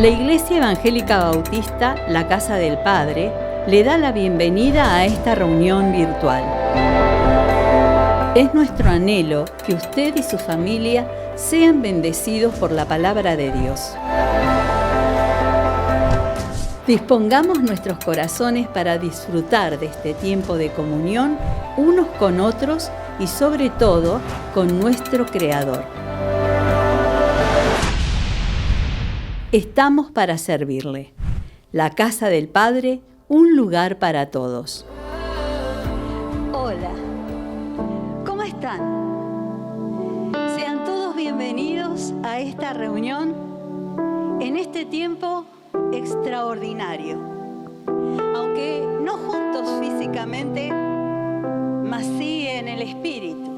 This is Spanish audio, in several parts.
La Iglesia Evangélica Bautista, la Casa del Padre, le da la bienvenida a esta reunión virtual. Es nuestro anhelo que usted y su familia sean bendecidos por la palabra de Dios. Dispongamos nuestros corazones para disfrutar de este tiempo de comunión unos con otros y sobre todo con nuestro Creador. Estamos para servirle. La Casa del Padre, un lugar para todos. Hola, ¿cómo están? Sean todos bienvenidos a esta reunión en este tiempo extraordinario. Aunque no juntos físicamente, mas sí en el espíritu.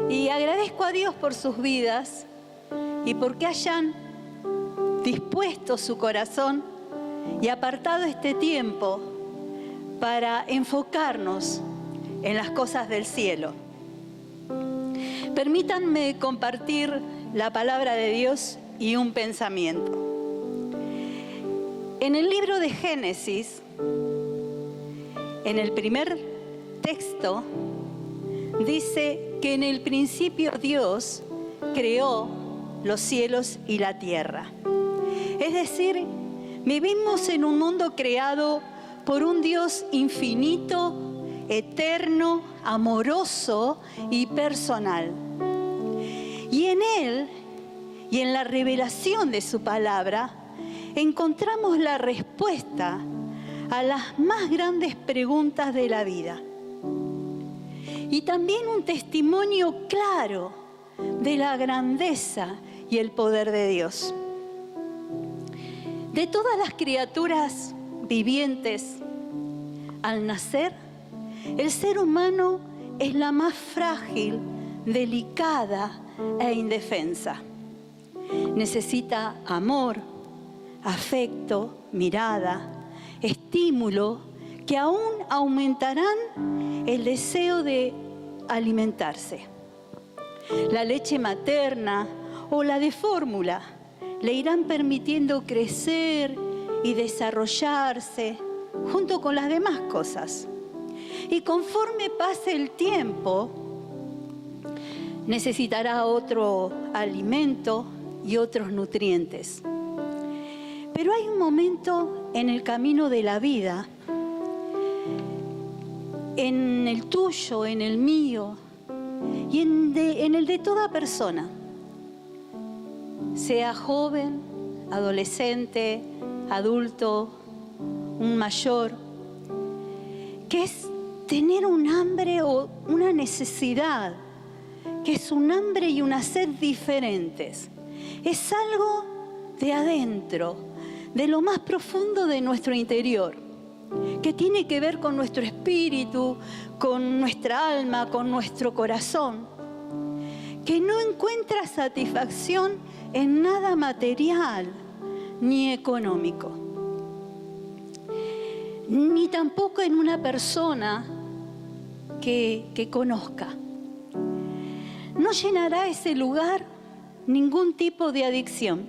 Y agradezco a Dios por sus vidas y porque hayan dispuesto su corazón y apartado este tiempo para enfocarnos en las cosas del cielo. Permítanme compartir la palabra de Dios y un pensamiento. En el libro de Génesis, en el primer texto, dice que en el principio Dios creó los cielos y la tierra. Es decir, vivimos en un mundo creado por un Dios infinito, eterno, amoroso y personal. Y en Él, y en la revelación de su palabra, encontramos la respuesta a las más grandes preguntas de la vida. Y también un testimonio claro de la grandeza y el poder de Dios. De todas las criaturas vivientes, al nacer, el ser humano es la más frágil, delicada e indefensa. Necesita amor, afecto, mirada, estímulo que aún aumentarán el deseo de alimentarse. La leche materna o la de fórmula le irán permitiendo crecer y desarrollarse junto con las demás cosas. Y conforme pase el tiempo, necesitará otro alimento y otros nutrientes. Pero hay un momento en el camino de la vida, en el tuyo, en el mío y en el de toda persona, sea joven, adolescente, adulto, un mayor, que es tener un hambre o una necesidad, que es un hambre y una sed diferentes. Es algo de adentro, de lo más profundo de nuestro interior, que tiene que ver con nuestro espíritu, con nuestra alma, con nuestro corazón, que no encuentra satisfacción en nada material ni económico, ni tampoco en una persona que conozca. No llenará ese lugar ningún tipo de adicción.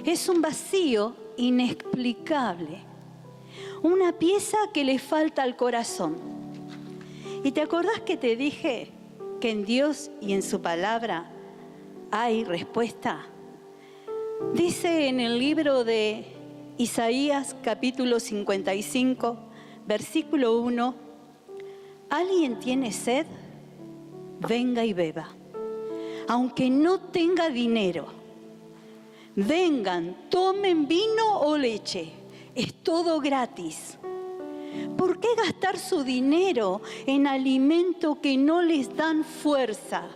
Es un vacío inexplicable, una pieza que le falta al corazón. ¿Y te acordás que te dije que en Dios y en su palabra hay respuesta? Dice en el libro de Isaías, capítulo 55, versículo 1, ¿alguien tiene sed? Venga y beba. Aunque no tenga dinero, vengan, tomen vino o leche, es todo gratis. ¿Por qué gastar su dinero en alimento que no les dan fuerza?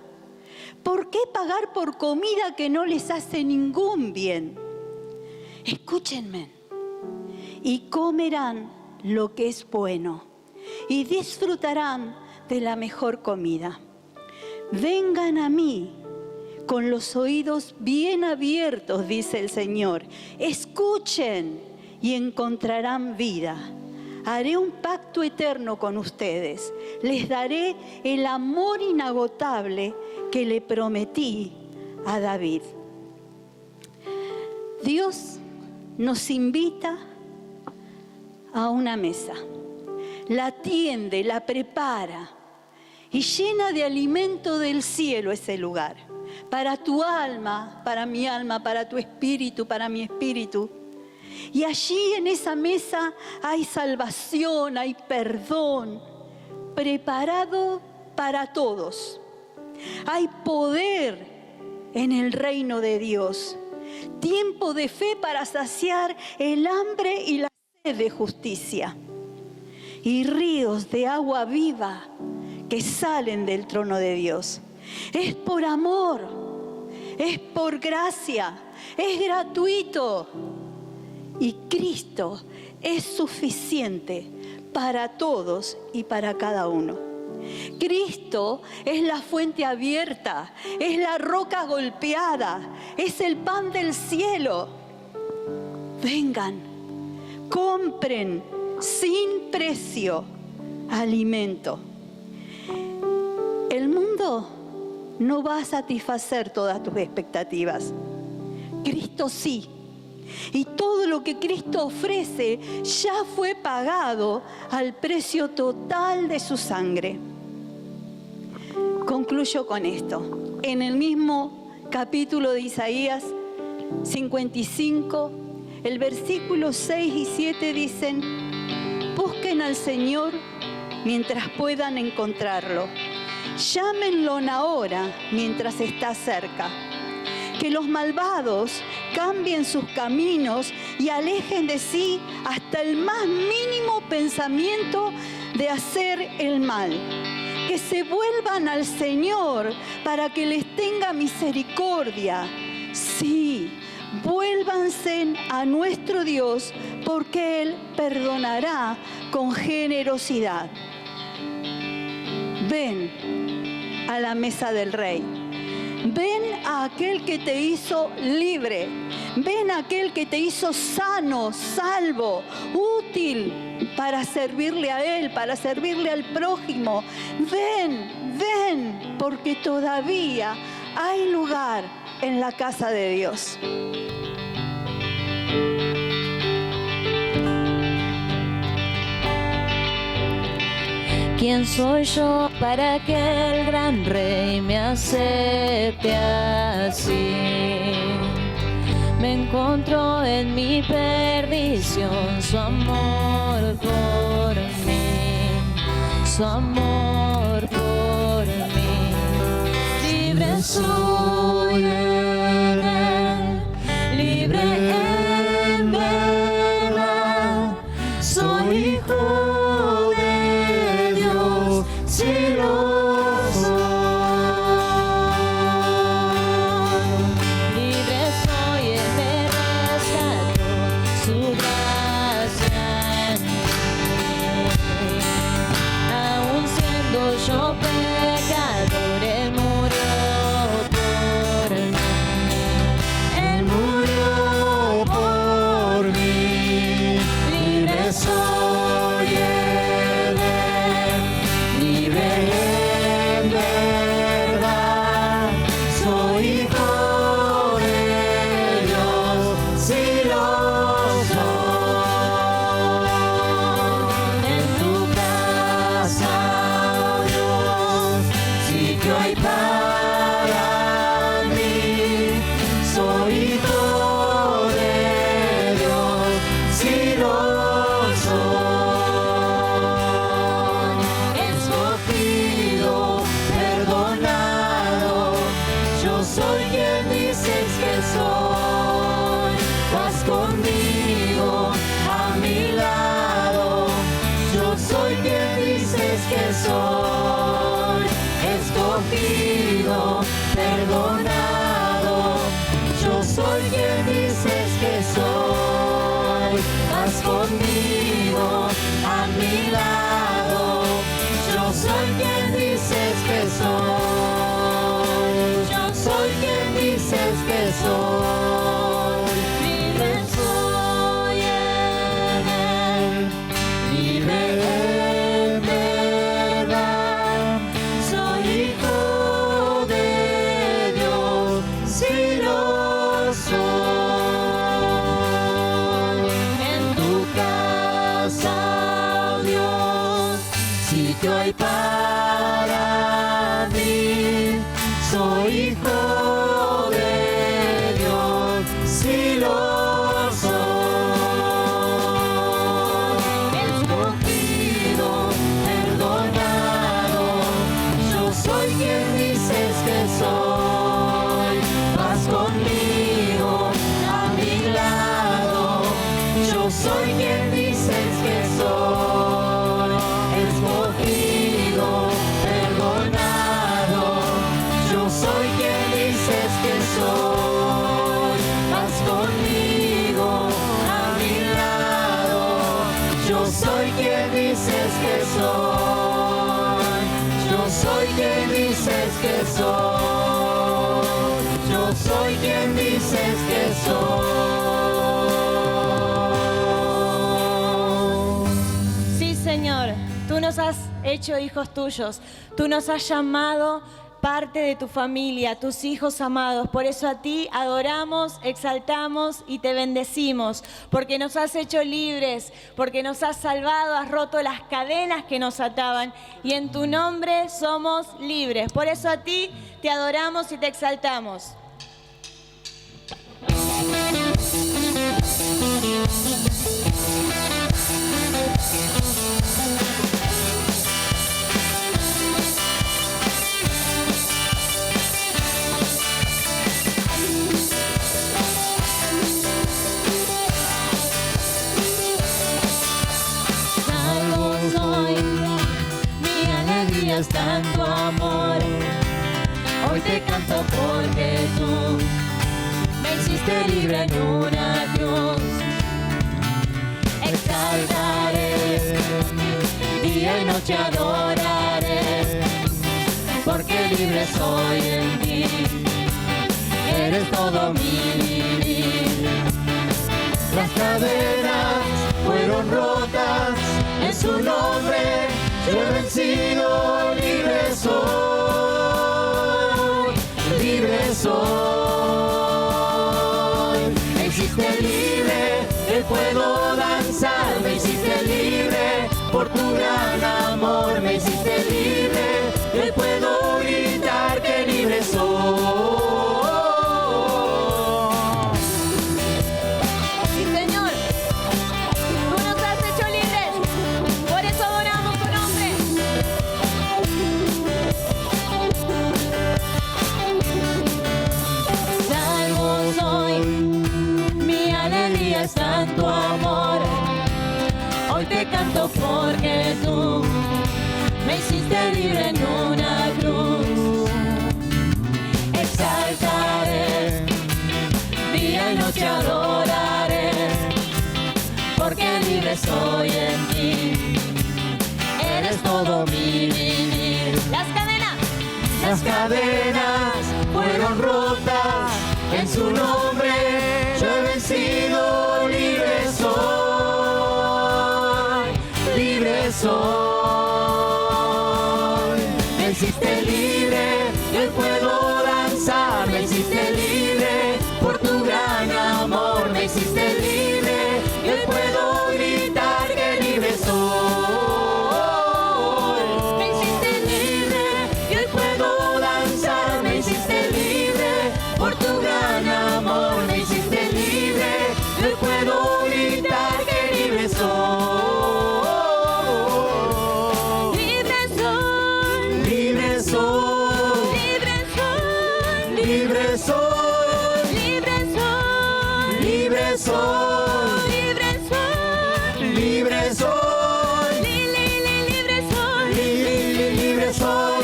¿Por qué pagar por comida que no les hace ningún bien? Escúchenme, y comerán lo que es bueno, y disfrutarán de la mejor comida. Vengan a mí con los oídos bien abiertos, dice el Señor. Escuchen y encontrarán vida. Haré un pacto eterno con ustedes. Les daré el amor inagotable que le prometí a David. Dios nos invita a una mesa, la tiende, la prepara y llena de alimento del cielo ese lugar, para tu alma, para mi alma, para tu espíritu, para mi espíritu. Y allí en esa mesa hay salvación, hay perdón, preparado para todos. Hay poder en el reino de Dios, tiempo de fe para saciar el hambre y la sed de justicia, y ríos de agua viva que salen del trono de Dios. Es por amor, es por gracia, es gratuito, y Cristo es suficiente para todos y para cada uno. Cristo es la fuente abierta, es la roca golpeada, es el pan del cielo. Vengan, compren sin precio alimento. El mundo no va a satisfacer todas tus expectativas. Cristo sí. Y todo lo que Cristo ofrece ya fue pagado al precio total de su sangre. Concluyo con esto. En el mismo capítulo de Isaías 55, el versículo 6 y 7 dicen: busquen al Señor mientras puedan encontrarlo. Llámenlo ahora mientras está cerca. Que los malvados cambien sus caminos y alejen de sí hasta el más mínimo pensamiento de hacer el mal. Que se vuelvan al Señor para que les tenga misericordia. Sí, vuélvanse a nuestro Dios, porque Él perdonará con generosidad. Ven a la mesa del Rey. Ven a aquel que te hizo libre. Ven a aquel que te hizo sano, salvo, útil para servirle a Él, para servirle al prójimo. Ven, ven, porque todavía hay lugar en la casa de Dios. ¿Quién soy yo para que el gran Rey me acepte así? Me encontró en mi perdición su amor por mí, su amor por mí. Libre soy en Él, libre en verdad, soy hijo. Perdonado, yo soy quien dices que soy. Vas conmigo a mi lado, yo soy quien dices que soy. Yo soy quien dices que soy. Libre soy en Él, libre en verdad, soy hijo de Dios, si lo soy. soy hijo de Dios, sí lo soy. Escogido, perdonado, yo soy quien dices que soy. Vas conmigo a mi lado, yo soy quien dices que soy. Escogido, perdonado, yo soy quien dices que soy. Vas conmigo a mi lado, yo soy quien dices que soy. Yo soy quien dices que soy. Yo soy quien dices que soy. Sí, Señor, tú nos has hecho hijos tuyos, tú nos has llamado parte de tu familia, tus hijos amados. Por eso a ti adoramos, exaltamos y te bendecimos, porque nos has hecho libres, porque nos has salvado, has roto las cadenas que nos ataban y en tu nombre somos libres. Por eso a ti te adoramos y te exaltamos. Salvo soy, mi alegría está en tu amor. Hoy te canto porque tú me hiciste libre en una cruz. Exaltaré, día y noche adoraré, porque libre soy en ti. Eres todo mi vivir. Las cadenas fueron rotas, en su nombre yo he vencido. Libre soy, libre soy. Me hiciste libre, hoy puedo danzar. Me hiciste libre por tu gran amor. Me hiciste libre, hoy puedo gritar que libre soy. Está en tu amor. Hoy te canto porque tú me hiciste libre en una cruz. Exaltaré, día y noche adoraré, porque libre soy en ti. Eres todo mi vivir. Las cadenas fueron rotas, en su nombre yo he vencido. Libre soy, libre soy. Me hiciste libre, hoy puedo danzar. Me hiciste libre por tu gran amor. Me hiciste libre, hoy puedo gritar que libre soy. Me hiciste libre, hoy puedo danzar. Me hiciste libre por tu gran amor. Me hiciste libre, hoy puedo gritar que libre soy. Libre soy, libre soy, libre soy, libre soy, libre soy, libre soy, libre soy, libre soy,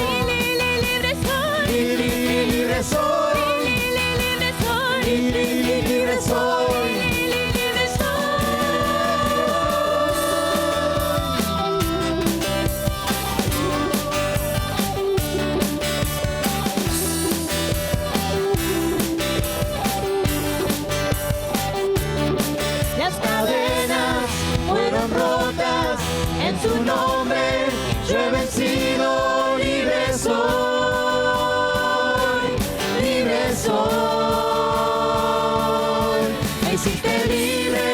libre soy, libre soy, libre soy, libre soy. Las cadenas fueron rotas, en su nombre yo he vencido. Libre soy, libre soy. Me hiciste libre,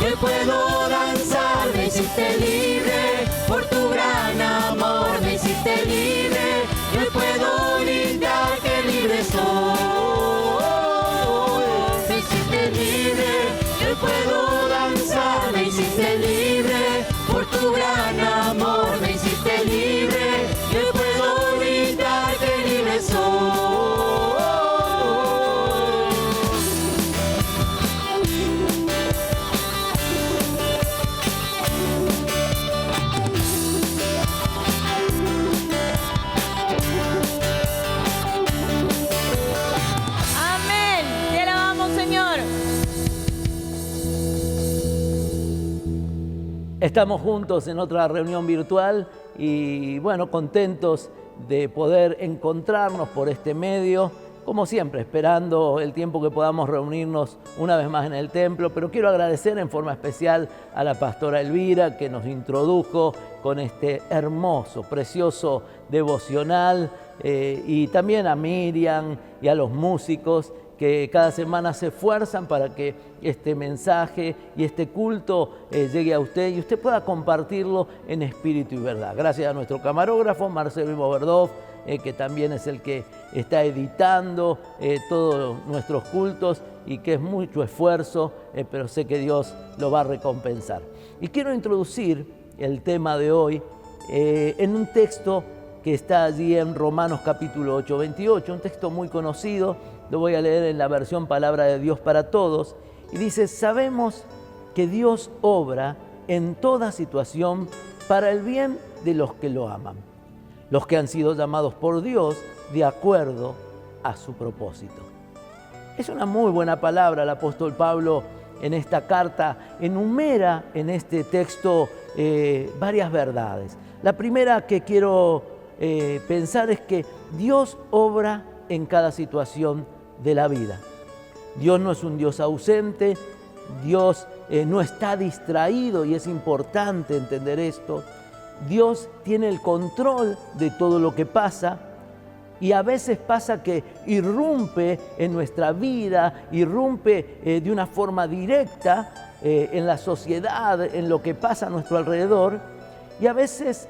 hoy puedo danzar. Me hiciste libre por tu gran amor. Me hiciste libre, hoy puedo gritar que libre soy. Estamos juntos en otra reunión virtual y bueno, contentos de poder encontrarnos por este medio, como siempre, esperando el tiempo que podamos reunirnos una vez más en el templo, pero quiero agradecer en forma especial a la pastora Elvira que nos introdujo con este hermoso, precioso devocional y también a Miriam y a los músicos que cada semana se esfuerzan para que este mensaje y este culto llegue a usted y usted pueda compartirlo en espíritu y verdad. Gracias a nuestro camarógrafo Marcelo Iboverdov, que también es el que está editando todos nuestros cultos y que es mucho esfuerzo, pero sé que Dios lo va a recompensar. Y quiero introducir el tema de hoy en un texto que está allí en Romanos capítulo 8, 28, un texto muy conocido. Lo voy a leer en la versión Palabra de Dios para Todos. Y dice, sabemos que Dios obra en toda situación para el bien de los que lo aman, los que han sido llamados por Dios de acuerdo a su propósito. Es una muy buena palabra. El apóstol Pablo en esta carta enumera en este texto varias verdades. La primera que quiero pensar es que Dios obra en cada situación de la vida. Dios no es un Dios ausente, Dios no está distraído y es importante entender esto. Dios tiene el control de todo lo que pasa y a veces pasa que irrumpe en nuestra vida, irrumpe de una forma directa en la sociedad, en lo que pasa a nuestro alrededor y a veces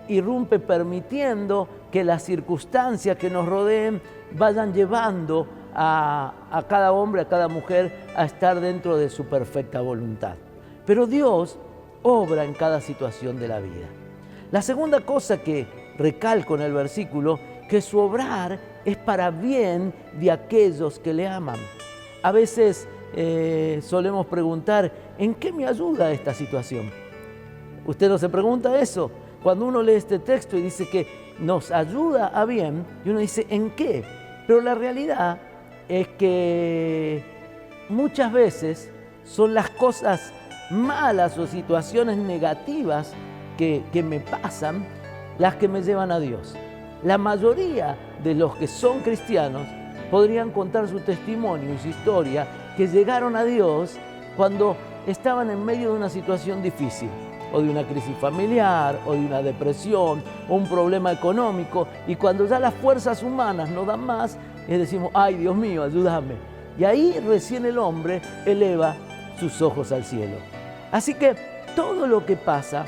irrumpe permitiendo que las circunstancias que nos rodeen vayan llevando a cada hombre, a cada mujer a estar dentro de su perfecta voluntad. Pero Dios obra en cada situación de la vida. La segunda cosa que recalco en el versículo, que su obrar es para bien de aquellos que le aman. A veces solemos preguntar, ¿en qué me ayuda esta situación? ¿Usted no se pregunta eso? Cuando uno lee este texto y dice que nos ayuda a bien, y uno dice, ¿en qué? Pero la realidad es que muchas veces son las cosas malas o situaciones negativas que me pasan las que me llevan a Dios. La mayoría de los que son cristianos podrían contar su testimonio y su historia que llegaron a Dios cuando estaban en medio de una situación difícil, o de una crisis familiar, o de una depresión, o un problema económico, y cuando ya las fuerzas humanas no dan más, decimos, ay Dios mío, ayúdame. Y ahí recién el hombre eleva sus ojos al cielo. Así que todo lo que pasa,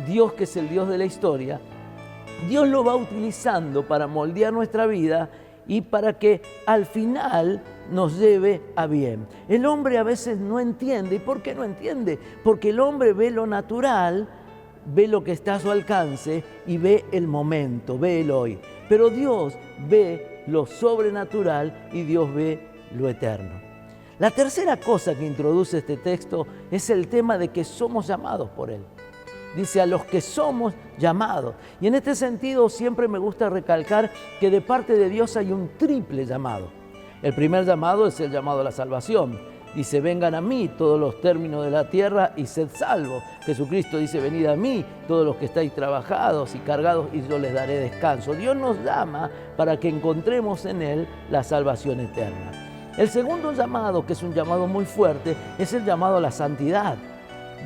Dios, que es el Dios de la historia, Dios lo va utilizando para moldear nuestra vida y para que al final nos lleve a bien. El hombre a veces no entiende. ¿Y por qué no entiende? Porque el hombre ve lo natural, ve lo que está a su alcance y ve el momento, ve el hoy. Pero Dios ve lo sobrenatural y Dios ve lo eterno. La tercera cosa que introduce este texto es el tema de que somos llamados por Él. Dice, a los que somos llamados. Y en este sentido siempre me gusta recalcar que de parte de Dios hay un triple llamado. El primer llamado es el llamado a la salvación. Dice, vengan a mí todos los términos de la tierra y sed salvos. Jesucristo dice, venid a mí todos los que estáis trabajados y cargados y yo les daré descanso. Dios nos llama para que encontremos en Él la salvación eterna. El segundo llamado, que es un llamado muy fuerte, es el llamado a la santidad.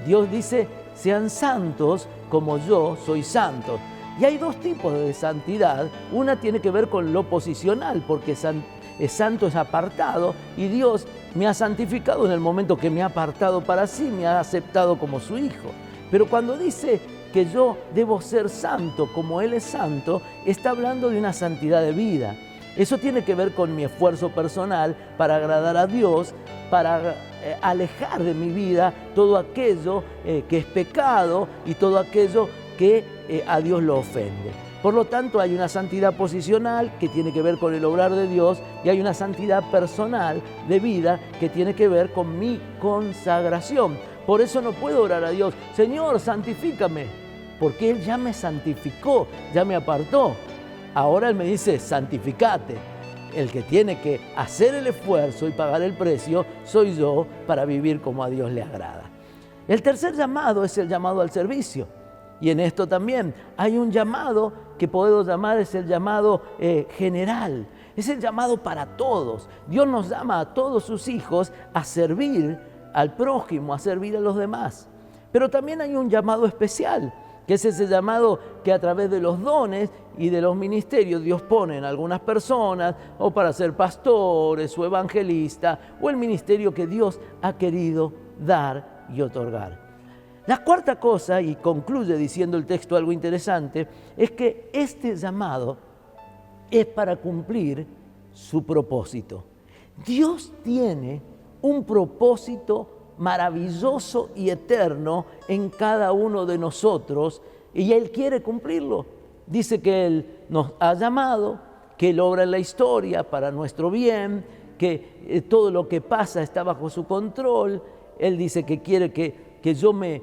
Dios dice, sean santos como yo soy santo. Y hay dos tipos de santidad. Una tiene que ver con lo posicional, porque santo es apartado, y Dios me ha santificado en el momento que me ha apartado para sí, me ha aceptado como su hijo. Pero cuando dice que yo debo ser santo como Él es santo, está hablando de una santidad de vida. Eso tiene que ver con mi esfuerzo personal para agradar a Dios, para alejar de mi vida todo aquello que es pecado y todo aquello que a Dios lo ofende. Por lo tanto, hay una santidad posicional que tiene que ver con el obrar de Dios y hay una santidad personal de vida que tiene que ver con mi consagración. Por eso no puedo orar a Dios, Señor, santifícame, porque Él ya me santificó, ya me apartó. Ahora Él me dice, santificate. El que tiene que hacer el esfuerzo y pagar el precio soy yo para vivir como a Dios le agrada. El tercer llamado es el llamado al servicio. Y en esto también hay un llamado que podemos llamar, es el llamado general. Es el llamado para todos. Dios nos llama a todos sus hijos a servir al prójimo, a servir a los demás. Pero también hay un llamado especial, que es ese llamado que a través de los dones y de los ministerios Dios pone en algunas personas, o para ser pastores o evangelistas, o el ministerio que Dios ha querido dar y otorgar. La cuarta cosa, y concluye diciendo el texto algo interesante, es que este llamado es para cumplir su propósito. Dios tiene un propósito maravilloso y eterno en cada uno de nosotros, y Él quiere cumplirlo. Dice que Él nos ha llamado, que Él obra en la historia para nuestro bien, que todo lo que pasa está bajo su control. Él dice que quiere que yo me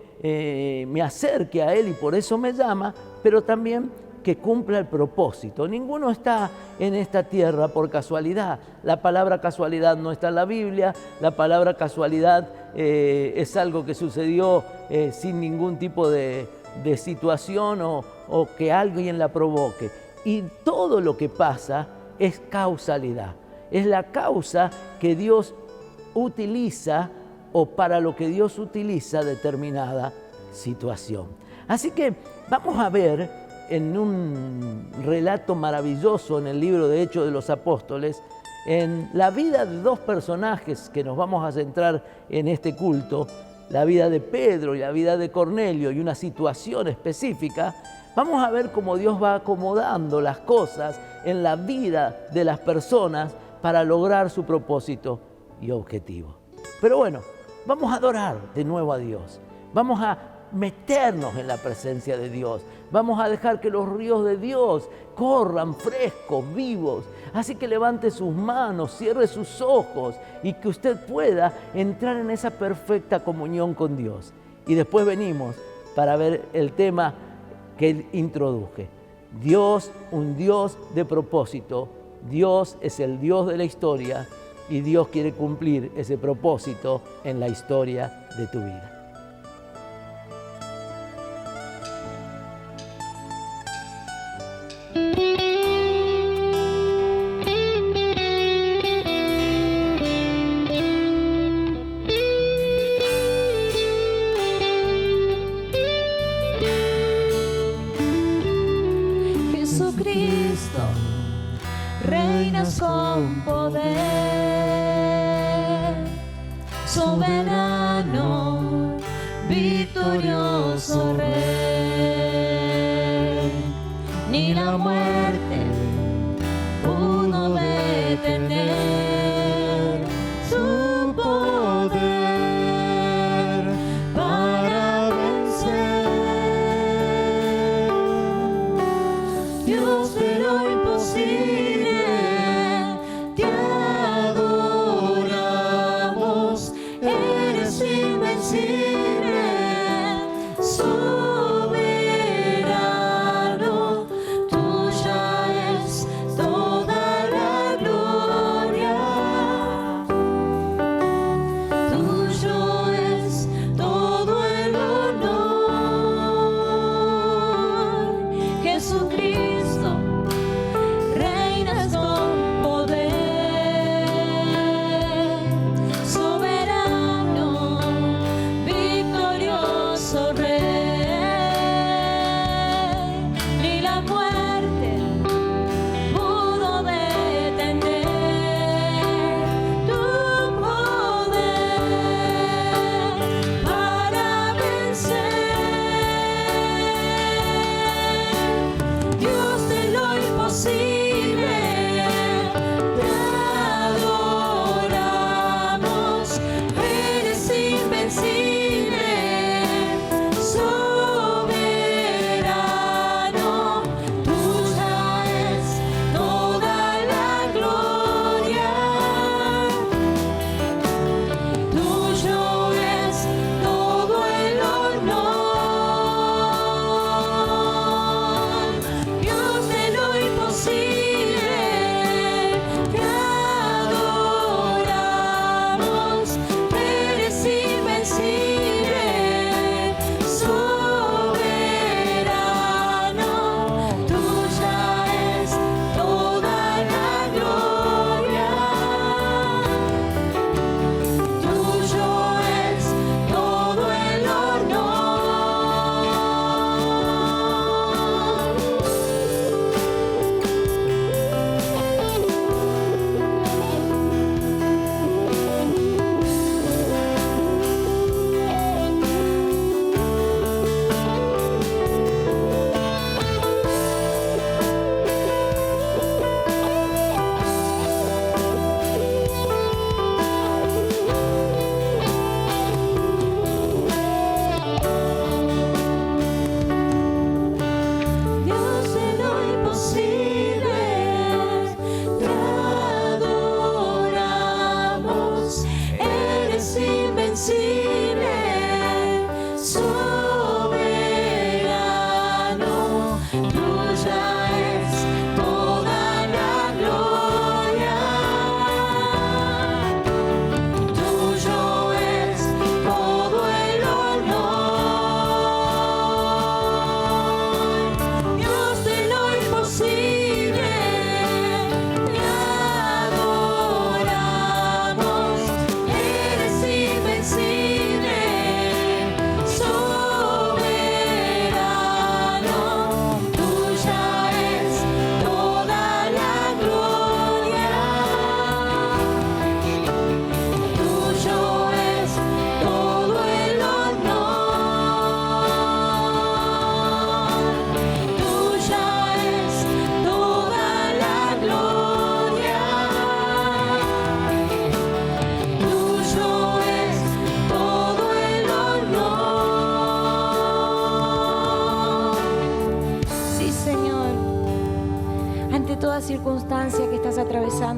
acerque a Él y por eso me llama, pero también que cumpla el propósito. Ninguno está en esta tierra por casualidad. La palabra casualidad no está en la Biblia. La palabra casualidad es algo que sucedió sin ningún tipo de situación o que alguien la provoque. Y todo lo que pasa es causalidad. Es la causa que Dios utiliza o para lo que Dios utiliza determinada situación. Así que vamos a ver en un relato maravilloso en el libro de Hechos de los Apóstoles, en la vida de dos personajes que nos vamos a centrar en este culto, la vida de Pedro y la vida de Cornelio y una situación específica. Vamos a ver cómo Dios va acomodando las cosas en la vida de las personas para lograr su propósito y objetivo. Pero bueno, vamos a adorar de nuevo a Dios. Vamos a meternos en la presencia de Dios. Vamos a dejar que los ríos de Dios corran frescos, vivos. Así que levante sus manos, cierre sus ojos y que usted pueda entrar en esa perfecta comunión con Dios. Y después venimos para ver el tema que Él introduje. Dios, un Dios de propósito. Dios es el Dios de la historia y Dios quiere cumplir ese propósito en la historia de tu vida. Jesucristo, reinas con poder, soberano, victorioso Rey. Ni la muerte pudo detener su poder para vencer. Dios de lo imposible, te adoramos, eres invencible, soberano, tuya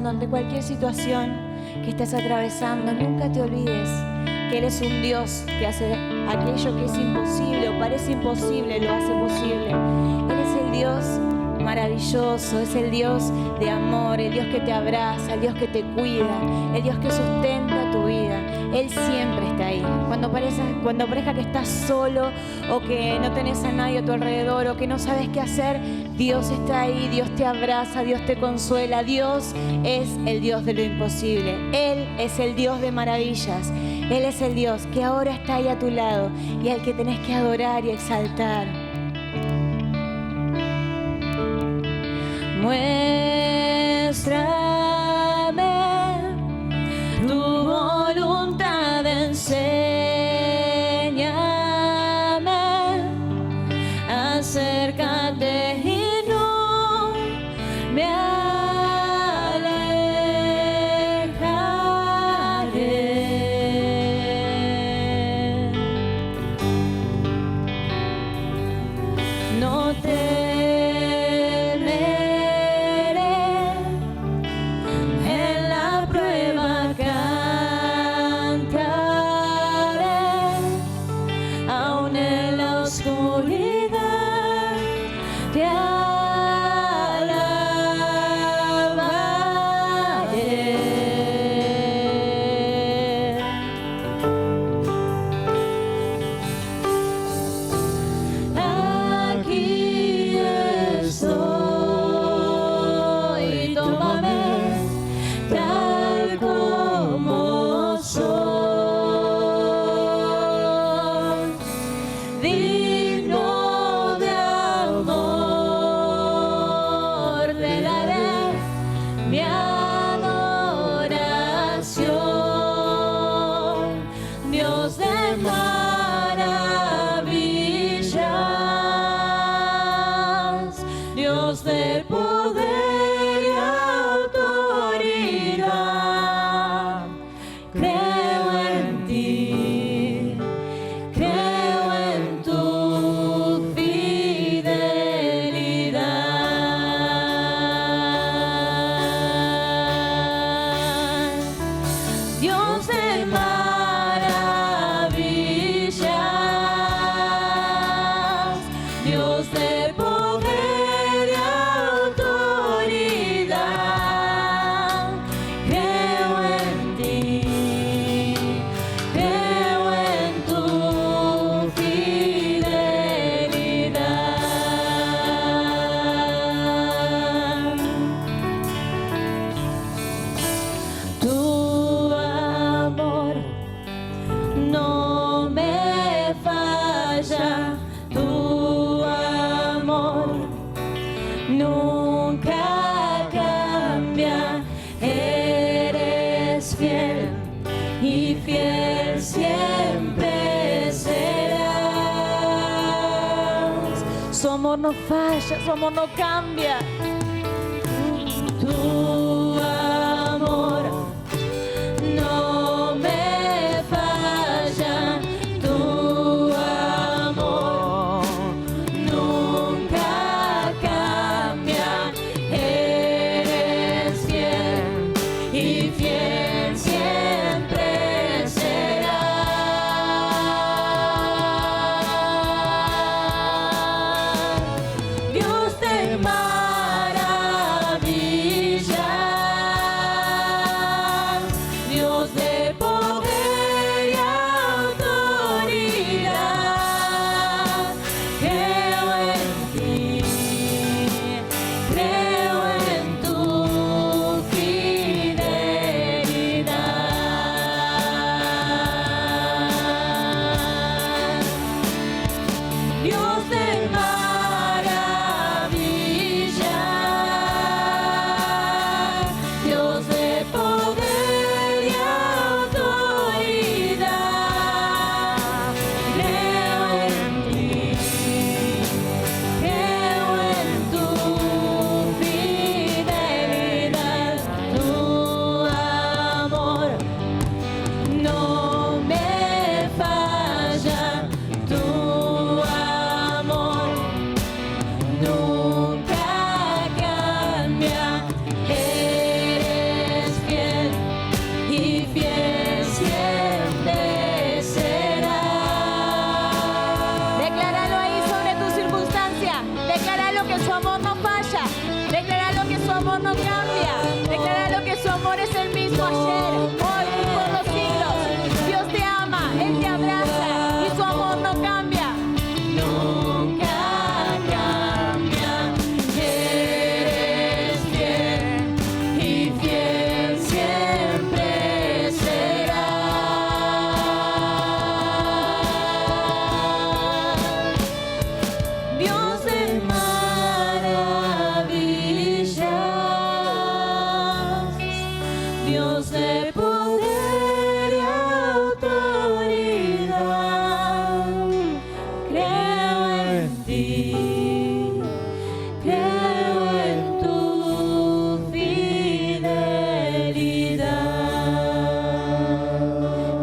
pasando, ante cualquier situación que estés atravesando, nunca te olvides que Él es un Dios que hace aquello que es imposible o parece imposible, lo hace posible. Él es el Dios maravilloso, es el Dios de amor, el Dios que te abraza, el Dios que te cuida, el Dios que sustenta tu vida. Él siempre está ahí. Cuando parezca que estás solo o que no tenés a nadie a tu alrededor o que no sabes qué hacer, Dios está ahí, Dios te abraza, Dios te consuela. Dios es el Dios de lo imposible. Él es el Dios de maravillas. Él es el Dios que ahora está ahí a tu lado y al que tenés que adorar y exaltar. Muéstrame tu voluntad, enséñame, acércate y no me alejaré. No Su amor no falla, su amor no cambia. Tu amor no me falla. Tu amor nunca cambia. Eres fiel y fiel siempre serás. Dios te maravilla. Dios de poder y autoridad, creo en ti, creo en tu fidelidad.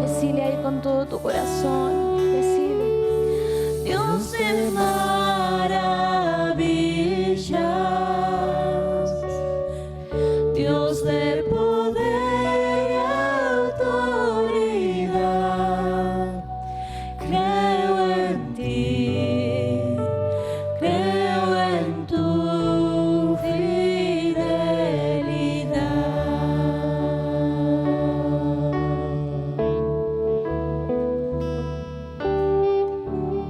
Decile ahí con todo tu corazón, decile: Dios de maravillas, Dios de poder y autoridad, creo en ti, creo en tu fidelidad.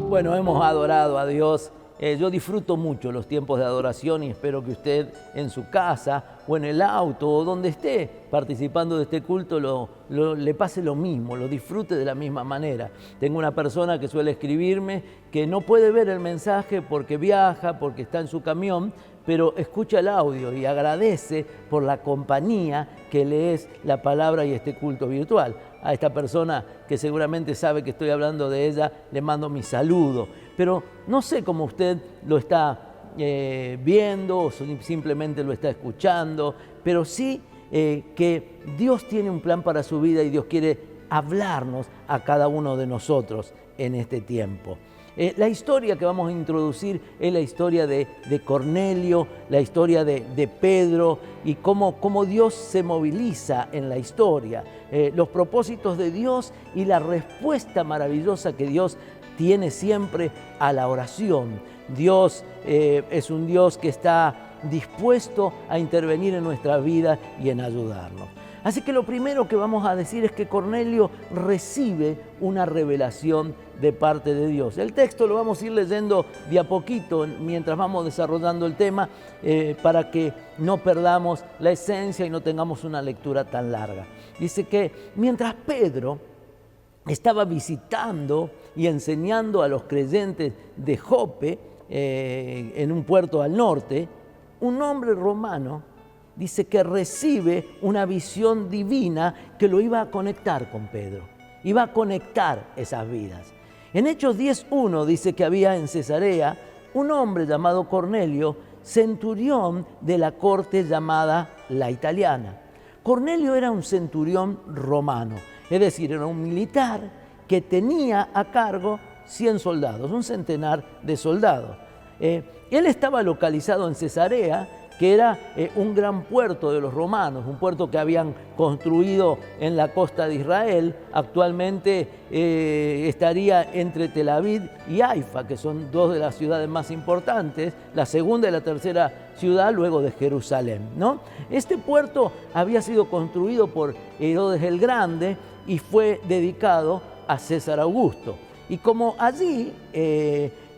Bueno, hemos adorado a Dios. Yo disfruto mucho los tiempos de adoración y espero que usted en su casa o en el auto o donde esté participando de este culto le pase lo mismo, lo disfrute de la misma manera. Tengo una persona que suele escribirme que no puede ver el mensaje porque viaja, porque está en su camión, pero escucha el audio y agradece por la compañía que le es la palabra y este culto virtual. A esta persona que seguramente sabe que estoy hablando de ella, le mando mi saludo. Pero no sé cómo usted lo está viendo o simplemente lo está escuchando, pero sí que Dios tiene un plan para su vida y Dios quiere hablarnos a cada uno de nosotros en este tiempo. La historia que vamos a introducir es la historia de Cornelio, la historia de Pedro y cómo Dios se moviliza en la historia, los propósitos de Dios y la respuesta maravillosa que Dios tiene siempre a la oración. Dios es un Dios que está dispuesto a intervenir en nuestra vida y en ayudarnos. Así que lo primero que vamos a decir es que Cornelio recibe una revelación de parte de Dios. El texto lo vamos a ir leyendo de a poquito mientras vamos desarrollando el tema para que no perdamos la esencia y no tengamos una lectura tan larga. Dice que mientras Pedro estaba visitando y enseñando a los creyentes de Jope en un puerto al norte, un hombre romano dice que recibe una visión divina que lo iba a conectar con Pedro, iba a conectar esas vidas. En Hechos 10:1 dice que había en Cesarea un hombre llamado Cornelio, centurión de la corte llamada la Italiana. Cornelio era un centurión romano, es decir, era un militar que tenía a cargo 100 soldados, un centenar de soldados. Él estaba localizado en Cesarea, que era un gran puerto de los romanos, un puerto que habían construido en la costa de Israel. Actualmente estaría entre Tel Aviv y Haifa, que son dos de las ciudades más importantes, la segunda y la tercera ciudad luego de Jerusalén, ¿no? Este puerto había sido construido por Herodes el Grande y fue dedicado a César Augusto. Y como allí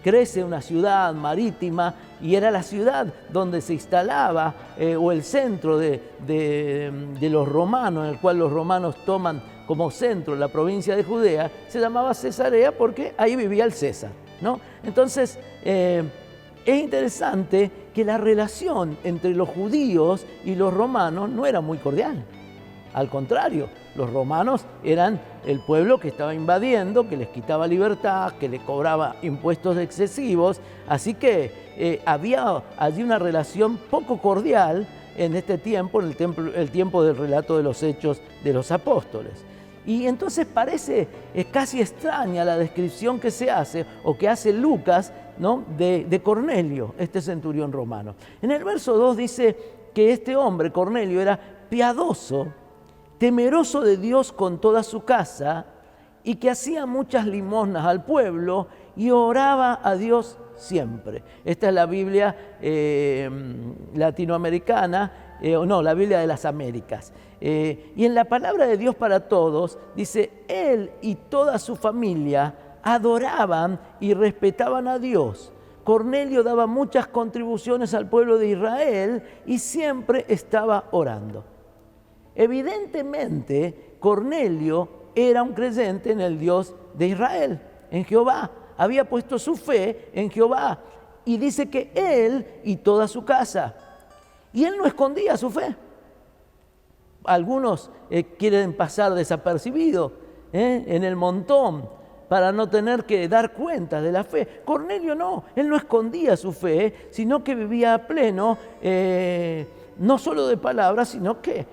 crece una ciudad marítima y era la ciudad donde se instalaba o el centro de los romanos, en el cual los romanos toman como centro la provincia de Judea, se llamaba Cesarea porque ahí vivía el César, ¿no? Entonces es interesante que la relación entre los judíos y los romanos no era muy cordial. Al contrario, los romanos eran el pueblo que estaba invadiendo, que les quitaba libertad, que les cobraba impuestos excesivos. Así que había allí una relación poco cordial en este tiempo, en el tiempo del relato de los Hechos de los Apóstoles. Y entonces parece casi extraña la descripción que se hace o que hace Lucas, ¿no?, de Cornelio, este centurión romano. En el verso 2 dice que este hombre, Cornelio, era piadoso, temeroso de Dios con toda su casa y que hacía muchas limosnas al pueblo y oraba a Dios siempre. Esta es la Biblia latinoamericana, la Biblia de las Américas. Y en la palabra de Dios para todos dice, él y toda su familia adoraban y respetaban a Dios. Cornelio daba muchas contribuciones al pueblo de Israel y siempre estaba orando. Evidentemente, Cornelio era un creyente en el Dios de Israel, en Jehová. Había puesto su fe en Jehová. Y dice que él y toda su casa. Y él no escondía su fe. algunos quieren pasar desapercibidos en el montón para no tener que dar cuenta de la fe. Cornelio no, él no escondía su fe, sino que vivía a pleno, no solo de palabras, sino que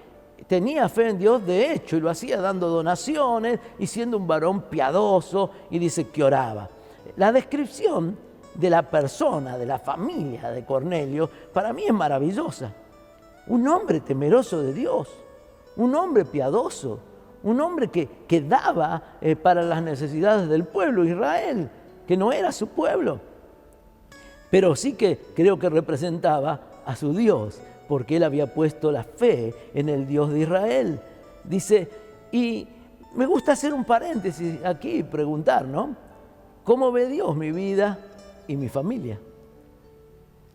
tenía fe en Dios de hecho, y lo hacía dando donaciones y siendo un varón piadoso, y dice que oraba. La descripción de la persona, de la familia de Cornelio, para mí es maravillosa. Un hombre temeroso de Dios, un hombre piadoso, un hombre que daba para las necesidades del pueblo Israel, que no era su pueblo, pero sí que creo que representaba a su Dios, porque él había puesto la fe en el Dios de Israel. Dice, y me gusta hacer un paréntesis aquí y preguntar, ¿no? ¿Cómo ve Dios mi vida y mi familia?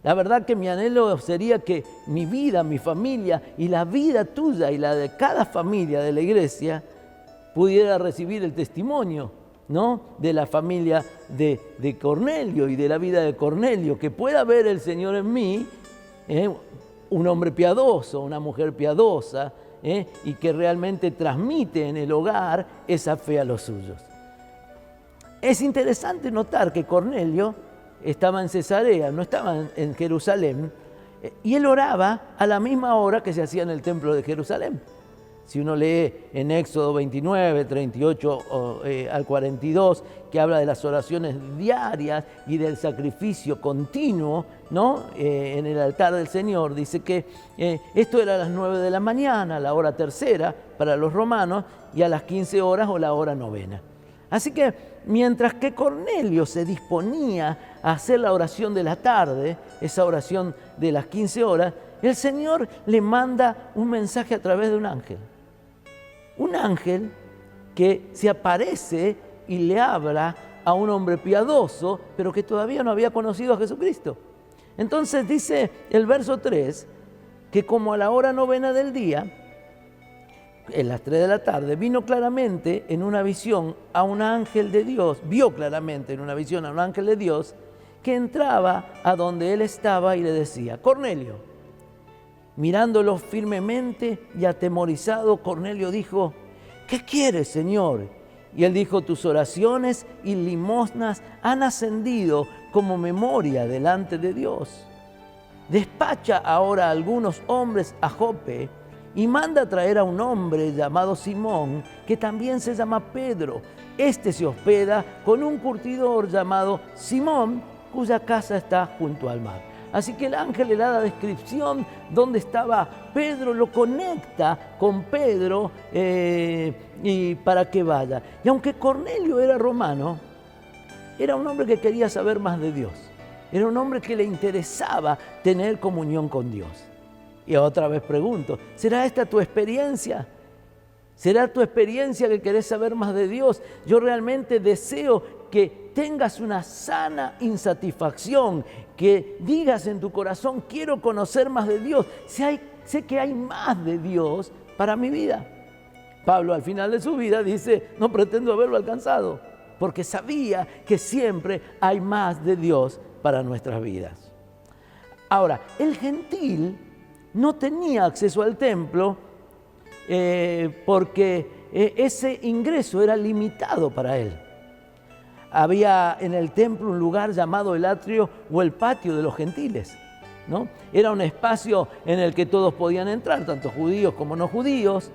La verdad que mi anhelo sería que mi vida, mi familia y la vida tuya y la de cada familia de la iglesia pudiera recibir el testimonio, ¿no?, de la familia de Cornelio y de la vida de Cornelio, que pueda ver el Señor en mí, un hombre piadoso, una mujer piadosa, y que realmente transmite en el hogar esa fe a los suyos. Es interesante notar que Cornelio estaba en Cesarea, no estaba en Jerusalén, y él oraba a la misma hora que se hacía en el templo de Jerusalén. Si uno lee en Éxodo 29, 38 al 42, que habla de las oraciones diarias y del sacrificio continuo, ¿no?, en el altar del Señor, dice que esto era a las 9 de la mañana, la hora tercera para los romanos, y a las 15 horas o la hora novena. Así que mientras que Cornelio se disponía a hacer la oración de la tarde, esa oración de las 15 horas, el Señor le manda un mensaje a través de un ángel. Un ángel que se aparece y le habla a un hombre piadoso, pero que todavía no había conocido a Jesucristo. Entonces dice el verso 3, que como a la hora novena del día, en las 3 de la tarde, vino claramente en una visión a un ángel de Dios, vio claramente en una visión a un ángel de Dios, que entraba a donde él estaba y le decía, Cornelio. Mirándolo firmemente y atemorizado, Cornelio dijo, ¿qué quieres, Señor? Y él dijo, tus oraciones y limosnas han ascendido como memoria delante de Dios. Despacha ahora a algunos hombres a Jope y manda a traer a un hombre llamado Simón, que también se llama Pedro. Este se hospeda con un curtidor llamado Simón, cuya casa está junto al mar. Así que el ángel le da la descripción donde estaba Pedro, lo conecta con Pedro y para que vaya. Y aunque Cornelio era romano, era un hombre que quería saber más de Dios. Era un hombre que le interesaba tener comunión con Dios. Y otra vez pregunto, ¿será esta tu experiencia? ¿Será tu experiencia que querés saber más de Dios? Yo realmente deseo que tengas una sana insatisfacción, que digas en tu corazón, quiero conocer más de Dios. Sé que hay más de Dios para mi vida. Pablo al final de su vida dice, no pretendo haberlo alcanzado, porque sabía que siempre hay más de Dios para nuestras vidas. Ahora, el gentil no tenía acceso al templo porque ese ingreso era limitado para él. Había en el templo un lugar llamado el atrio o el patio de los gentiles, ¿no? Era un espacio en el que todos podían entrar, tanto judíos como no judíos,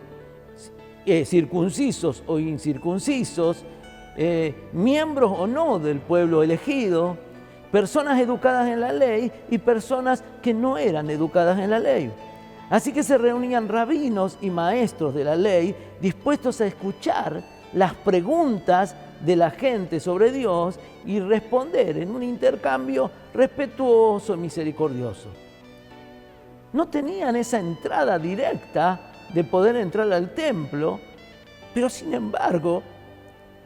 circuncisos o incircuncisos, miembros o no del pueblo elegido, personas educadas en la ley y personas que no eran educadas en la ley. Así que se reunían rabinos y maestros de la ley dispuestos a escuchar las preguntas de la gente sobre Dios y responder en un intercambio respetuoso y misericordioso. No tenían esa entrada directa de poder entrar al templo, pero sin embargo,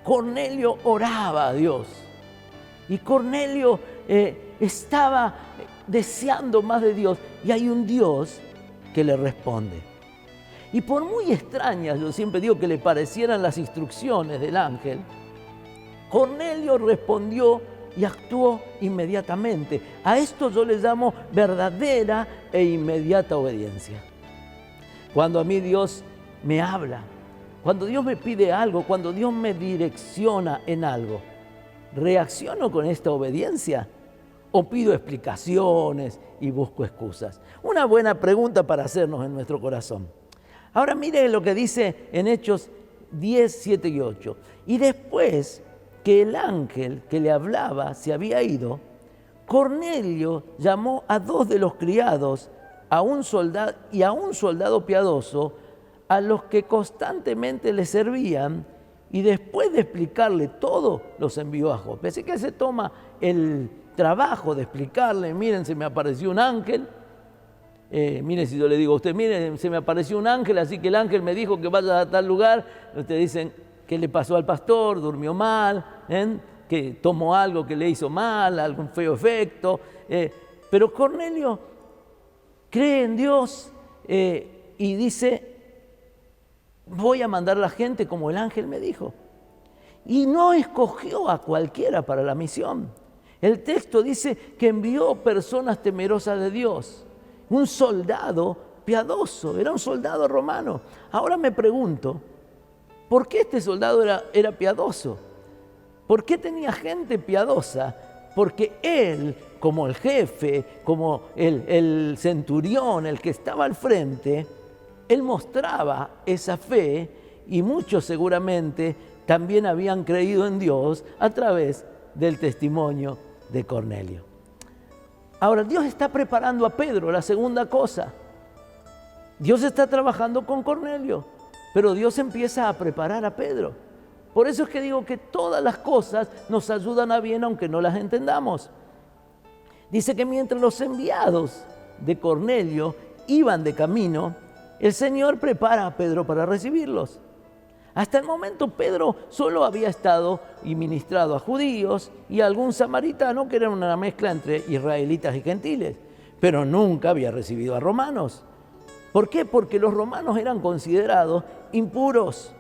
Cornelio oraba a Dios. Y Cornelio estaba deseando más de Dios, y hay un Dios que le responde. Y por muy extrañas, yo siempre digo, que le parecieran las instrucciones del ángel, Cornelio respondió y actuó inmediatamente. A esto yo le llamo verdadera e inmediata obediencia. Cuando a mí Dios me habla, cuando Dios me pide algo, cuando Dios me direcciona en algo, ¿reacciono con esta obediencia o pido explicaciones y busco excusas? Una buena pregunta para hacernos en nuestro corazón. Ahora mire lo que dice en Hechos 10, 7 y 8. Y después que el ángel que le hablaba se había ido, Cornelio llamó a 2 de los criados a un soldado piadoso, a los que constantemente le servían, y después de explicarle todo, los envió a Jope. Así que se toma el trabajo de explicarle: miren, se me apareció un ángel. Miren, si yo le digo a usted: miren, se me apareció un ángel, así que el ángel me dijo que vaya a tal lugar. Ustedes dicen: ¿qué le pasó al pastor? ¿Durmió mal? ¿Que tomó algo que le hizo mal? ¿Algún feo efecto? Pero Cornelio cree en Dios y dice: voy a mandar a la gente como el ángel me dijo. Y no escogió a cualquiera para la misión. El texto dice que envió personas temerosas de Dios. Un soldado piadoso, era un soldado romano. Ahora me pregunto, ¿por qué este soldado era piadoso? ¿Por qué tenía gente piadosa? Porque él, como el jefe, como el centurión, el que estaba al frente, él mostraba esa fe, y muchos seguramente también habían creído en Dios a través del testimonio de Cornelio. Ahora, Dios está preparando a Pedro, la segunda cosa. Dios está trabajando con Cornelio, pero Dios empieza a preparar a Pedro. Por eso es que digo que todas las cosas nos ayudan a bien aunque no las entendamos. Dice que mientras los enviados de Cornelio iban de camino, el Señor prepara a Pedro para recibirlos. Hasta el momento Pedro solo había estado y ministrado a judíos y a algún samaritano, que era una mezcla entre israelitas y gentiles, pero nunca había recibido a romanos. ¿Por qué? Porque los romanos eran considerados impuros.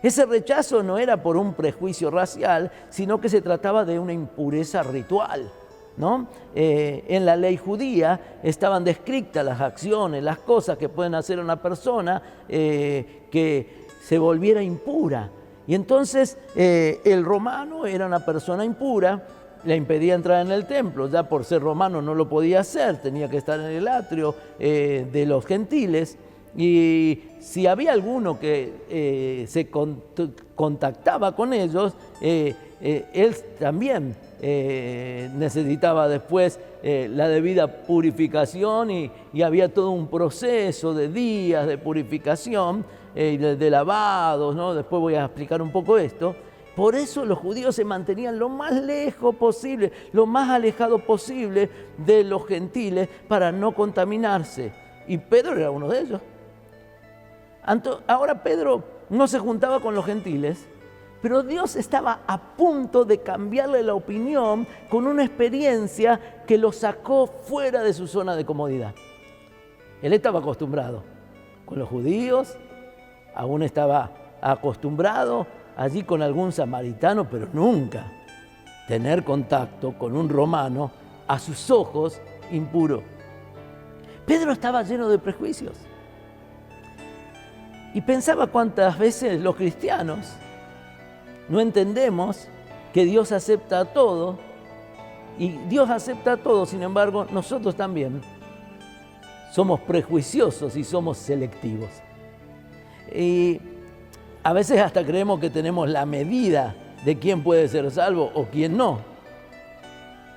Ese rechazo no era por un prejuicio racial, sino que se trataba de una impureza ritual, ¿no? En la ley judía estaban descritas las acciones, las cosas que pueden hacer una persona que se volviera impura. Y entonces el romano era una persona impura, le impedía entrar en el templo. Ya por ser romano no lo podía hacer, tenía que estar en el atrio de los gentiles. Y si había alguno que se contactaba con ellos, él también necesitaba después la debida purificación, y había todo un proceso de días de purificación, de lavados, ¿no? Después voy a explicar un poco esto. Por eso los judíos se mantenían lo más lejos posible, lo más alejado posible de los gentiles para no contaminarse. Y Pedro era uno de ellos. Ahora Pedro no se juntaba con los gentiles, pero Dios estaba a punto de cambiarle la opinión con una experiencia que lo sacó fuera de su zona de comodidad. Él estaba acostumbrado con los judíos, aún estaba acostumbrado allí con algún samaritano, pero nunca tener contacto con un romano a sus ojos impuro. Pedro estaba lleno de prejuicios. Y pensaba cuántas veces los cristianos no entendemos que Dios acepta a todo, y Dios acepta a todo, sin embargo, nosotros también somos prejuiciosos y somos selectivos. Y a veces hasta creemos que tenemos la medida de quién puede ser salvo o quién no.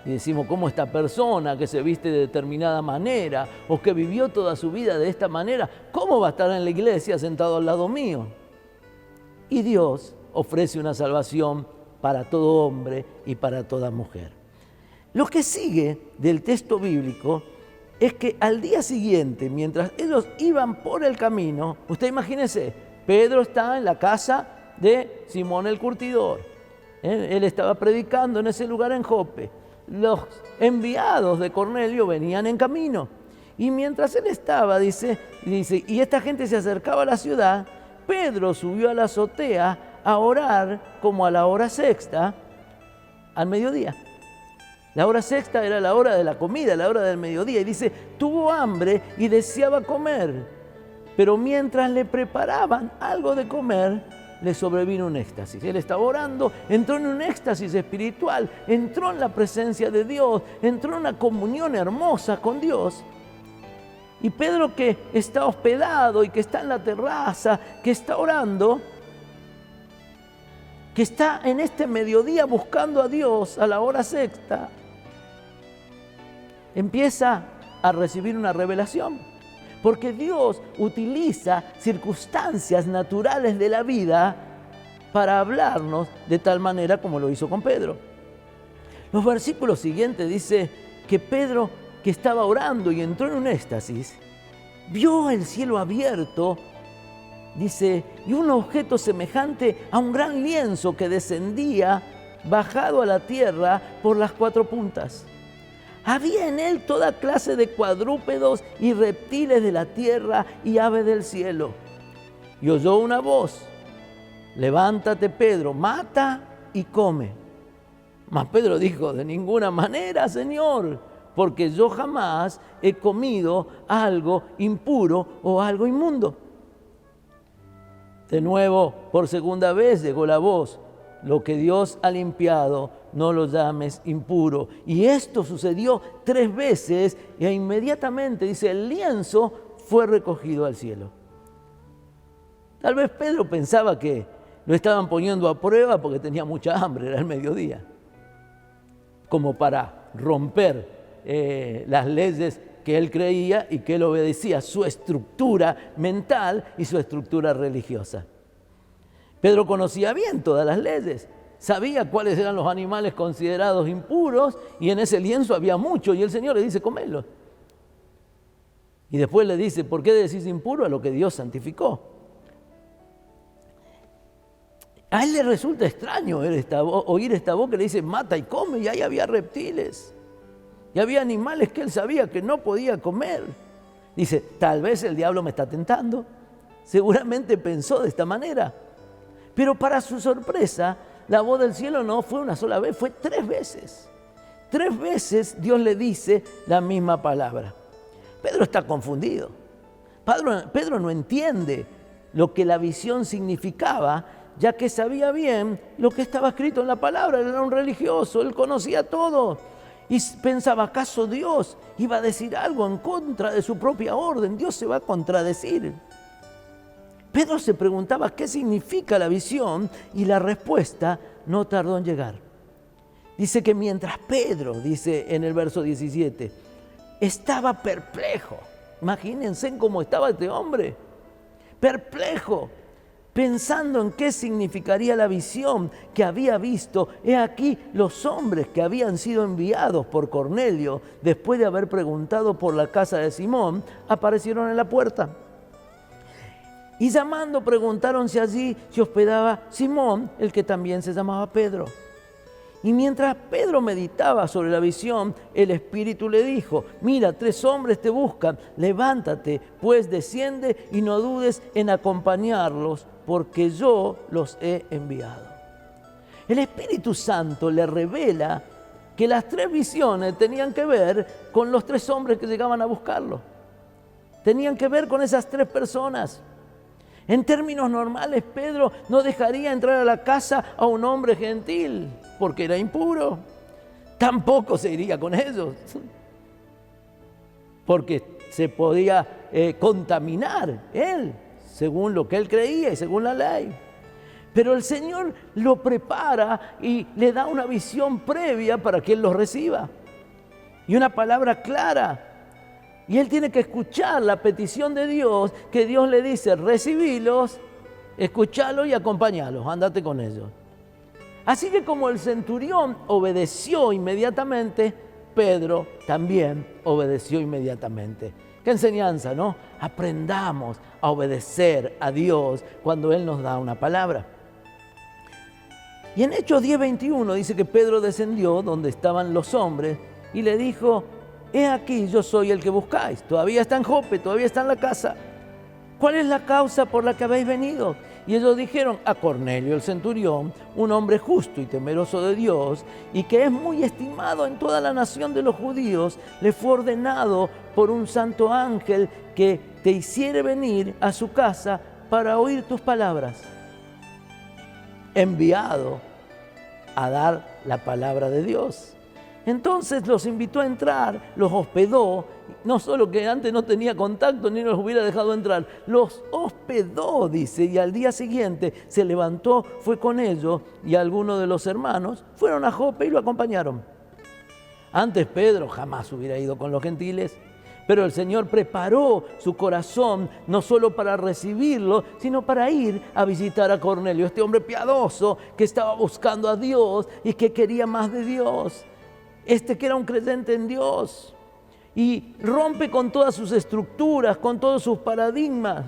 Y decimos: ¿cómo esta persona que se viste de determinada manera o que vivió toda su vida de esta manera, cómo va a estar en la iglesia sentado al lado mío? Y Dios ofrece una salvación para todo hombre y para toda mujer. Lo que sigue del texto bíblico es que al día siguiente, mientras ellos iban por el camino, usted imagínese, Pedro está en la casa de Simón el curtidor. Él estaba predicando en ese lugar en Jope. Los enviados de Cornelio venían en camino. Y mientras él estaba, dice, y esta gente se acercaba a la ciudad, Pedro subió a la azotea a orar como a la hora sexta, al mediodía. La hora sexta era la hora de la comida, la hora del mediodía. Y dice, tuvo hambre y deseaba comer. pero mientras le preparaban algo de comer, le sobrevino un éxtasis. Él estaba orando, entró en un éxtasis espiritual, entró en la presencia de Dios, entró en una comunión hermosa con Dios. Y Pedro, que está hospedado y que está en la terraza, que está orando, que está en este mediodía buscando a Dios a la hora sexta, empieza a recibir una revelación. Porque Dios utiliza circunstancias naturales de la vida para hablarnos de tal manera como lo hizo con Pedro. Los versículos siguientes dice que Pedro, que estaba orando y entró en un éxtasis, vio el cielo abierto, dice, y un objeto semejante a un gran lienzo que descendía, bajado a la tierra por las cuatro puntas. Había en él toda clase de cuadrúpedos y reptiles de la tierra y aves del cielo. Y oyó una voz: levántate, Pedro, mata y come. Mas Pedro dijo: de ninguna manera, Señor, porque yo jamás he comido algo impuro o algo inmundo. De nuevo, por segunda vez llegó la voz: lo que Dios ha limpiado, no lo llames impuro. Y esto sucedió 3 veces e inmediatamente, dice, el lienzo fue recogido al cielo. Tal vez Pedro pensaba que lo estaban poniendo a prueba porque tenía mucha hambre, era el mediodía, como para romper las leyes que él creía y que él obedecía, su estructura mental y su estructura religiosa. Pedro conocía bien todas las leyes, sabía cuáles eran los animales considerados impuros y en ese lienzo había mucho y el Señor le dice: comelos. Y después le dice: ¿por qué decís impuro a lo que Dios santificó? A él le resulta extraño oír esta voz que le dice: mata y come, y ahí había reptiles y había animales que él sabía que no podía comer. Dice: tal vez el diablo me está tentando. Seguramente pensó de esta manera. Pero para su sorpresa, la voz del cielo no fue una sola vez, fue 3 veces. 3 veces Dios le dice la misma palabra. Pedro está confundido. Pedro no entiende lo que la visión significaba, ya que sabía bien lo que estaba escrito en la palabra. Él era un religioso, él conocía todo. Y pensaba: ¿acaso Dios iba a decir algo en contra de su propia orden? Dios se va a contradecir. Pedro se preguntaba qué significa la visión y la respuesta no tardó en llegar. Dice que mientras Pedro, dice en el verso 17, estaba perplejo. Imagínense cómo estaba este hombre, perplejo, pensando en qué significaría la visión que había visto. He aquí los hombres que habían sido enviados por Cornelio, después de haber preguntado por la casa de Simón, aparecieron en la puerta. Y llamando, preguntaron si allí se hospedaba Simón, el que también se llamaba Pedro. Y mientras Pedro meditaba sobre la visión, el Espíritu le dijo: mira, 3 hombres te buscan, levántate, pues desciende y no dudes en acompañarlos, porque yo los he enviado. El Espíritu Santo le revela que las 3 visiones tenían que ver con los 3 hombres que llegaban a buscarlo. Tenían que ver con esas 3 personas. En términos normales, Pedro no dejaría entrar a la casa a un hombre gentil porque era impuro. Tampoco se iría con ellos porque se podía contaminar él, según lo que él creía y según la ley. Pero el Señor lo prepara y le da una visión previa para que él los reciba. Y una palabra clara. Y él tiene que escuchar la petición de Dios, que Dios le dice: recibílos, escuchalos y acompañalos, ándate con ellos. Así que como el centurión obedeció inmediatamente, Pedro también obedeció inmediatamente. Qué enseñanza, ¿no? Aprendamos a obedecer a Dios cuando Él nos da una palabra. Y en Hechos 10:21 dice que Pedro descendió donde estaban los hombres y le dijo: he aquí, yo soy el que buscáis. Todavía está en Jope, todavía está en la casa. ¿Cuál es la causa por la que habéis venido? Y ellos dijeron: a Cornelio el centurión, un hombre justo y temeroso de Dios, y que es muy estimado en toda la nación de los judíos, le fue ordenado por un santo ángel que te hiciere venir a su casa para oír tus palabras. Enviado a dar la palabra de Dios. Entonces los invitó a entrar, los hospedó, no solo que antes no tenía contacto ni los hubiera dejado entrar, los hospedó, dice, y al día siguiente se levantó, fue con ellos, y algunos de los hermanos fueron a Jope y lo acompañaron. Antes Pedro jamás hubiera ido con los gentiles, pero el Señor preparó su corazón no solo para recibirlo, sino para ir a visitar a Cornelio, este hombre piadoso que estaba buscando a Dios y que quería más de Dios. Este que era un creyente en Dios y rompe con todas sus estructuras, con todos sus paradigmas,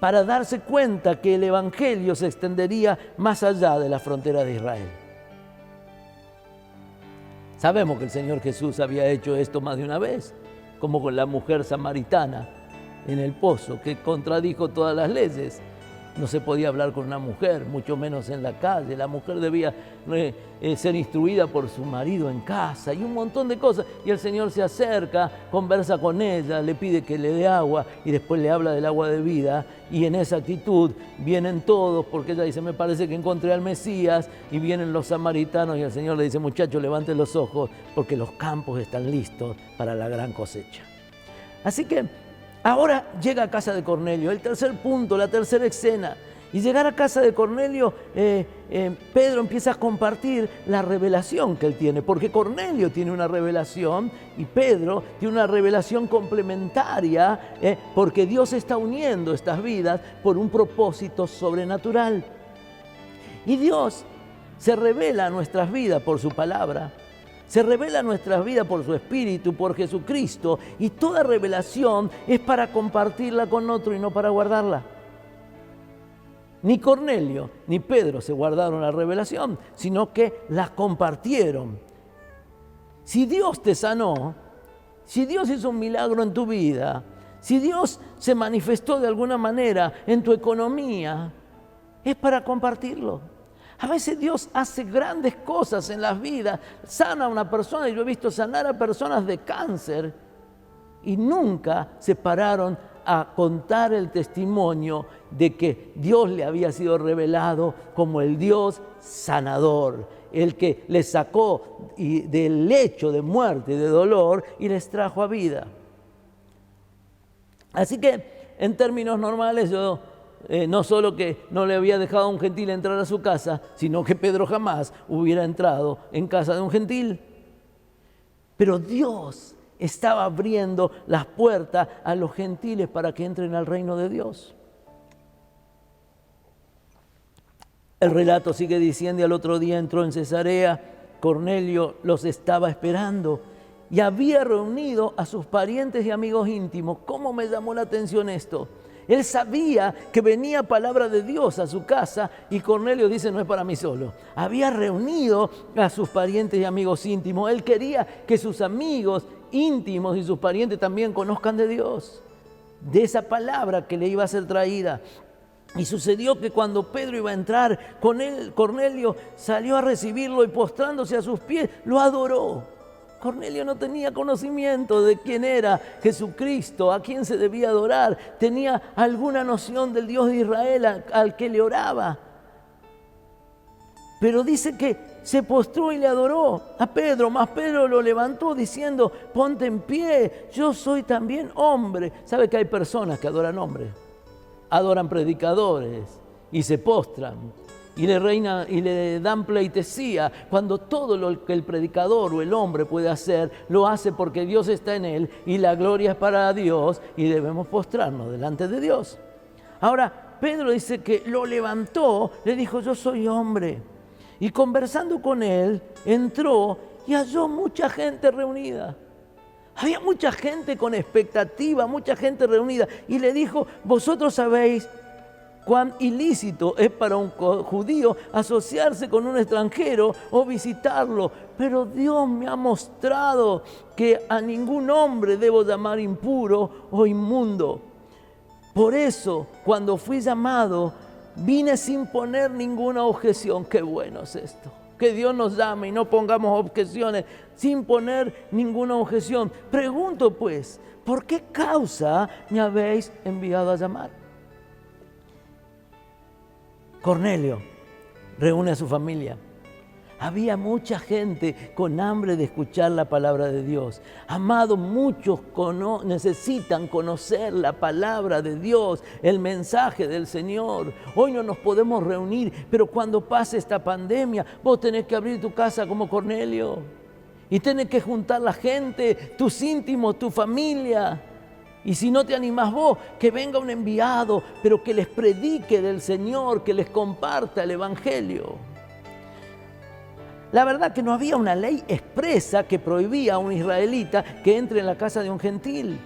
para darse cuenta que el Evangelio se extendería más allá de la frontera de Israel. Sabemos que el Señor Jesús había hecho esto más de una vez, como con la mujer samaritana en el pozo, que contradijo todas las leyes. No se podía hablar con una mujer, mucho menos en la calle. La mujer debía ser instruida por su marido en casa y un montón de cosas. Y el Señor se acerca, conversa con ella, le pide que le dé agua y después le habla del agua de vida. Y en esa actitud vienen todos, porque ella dice, me parece que encontré al Mesías. Y vienen los samaritanos y el Señor le dice, muchachos, levanten los ojos porque los campos están listos para la gran cosecha. Así que ahora llega a casa de Cornelio, el tercer punto, la tercera escena. Y llegar a casa de Cornelio, Pedro empieza a compartir la revelación que él tiene, porque Cornelio tiene una revelación y Pedro tiene una revelación complementaria, porque Dios está uniendo estas vidas por un propósito sobrenatural. Y Dios se revela a nuestras vidas por su palabra. Se revela nuestras vidas por su Espíritu, por Jesucristo, y toda revelación es para compartirla con otro y no para guardarla. Ni Cornelio ni Pedro se guardaron la revelación, sino que la compartieron. Si Dios te sanó, si Dios hizo un milagro en tu vida, si Dios se manifestó de alguna manera en tu economía, es para compartirlo. A veces Dios hace grandes cosas en las vidas, sana a una persona, y yo he visto sanar a personas de cáncer y nunca se pararon a contar el testimonio de que Dios le había sido revelado como el Dios sanador, el que les sacó del lecho de muerte y de dolor y les trajo a vida. Así que en términos normales yo no solo que no le había dejado a un gentil entrar a su casa, sino que Pedro jamás hubiera entrado en casa de un gentil. Pero Dios estaba abriendo las puertas a los gentiles para que entren al reino de Dios. El relato sigue diciendo, y al otro día entró en Cesarea, Cornelio los estaba esperando y había reunido a sus parientes y amigos íntimos. ¿Cómo me llamó la atención esto? Él sabía que venía palabra de Dios a su casa y Cornelio dice, no es para mí solo. Había reunido a sus parientes y amigos íntimos. Él quería que sus amigos íntimos y sus parientes también conozcan de Dios, de esa palabra que le iba a ser traída. Y sucedió que cuando Pedro iba a entrar con él, Cornelio salió a recibirlo y postrándose a sus pies, lo adoró. Cornelio no tenía conocimiento de quién era Jesucristo, a quién se debía adorar. Tenía alguna noción del Dios de Israel al que le oraba. Pero dice que se postró y le adoró a Pedro, mas Pedro lo levantó diciendo, ponte en pie, yo soy también hombre. ¿Sabe que hay personas que adoran hombres? Adoran predicadores y se postran. Y le dan pleitesía, cuando todo lo que el predicador o el hombre puede hacer, lo hace porque Dios está en él y la gloria es para Dios y debemos postrarnos delante de Dios. Ahora, Pedro dice que lo levantó, le dijo, yo soy hombre. Y conversando con él, entró y halló mucha gente reunida. Había mucha gente con expectativa, mucha gente reunida. Y le dijo, vosotros sabéis cuán ilícito es para un judío asociarse con un extranjero o visitarlo. Pero Dios me ha mostrado que a ningún hombre debo llamar impuro o inmundo. Por eso, cuando fui llamado, vine sin poner ninguna objeción. Qué bueno es esto. Que Dios nos llame y no pongamos objeciones, sin poner ninguna objeción. Pregunto pues, ¿por qué causa me habéis enviado a llamar? Cornelio reúne a su familia. Había mucha gente con hambre de escuchar la palabra de Dios. Amado, muchos necesitan conocer la palabra de Dios, el mensaje del Señor. Hoy no nos podemos reunir, pero cuando pase esta pandemia, vos tenés que abrir tu casa como Cornelio. Y tenés que juntar la gente, tus íntimos, tu familia. Y si no te animás vos, que venga un enviado, pero que les predique del Señor, que les comparta el Evangelio. La verdad que no había una ley expresa que prohibía a un israelita que entre en la casa de un gentil.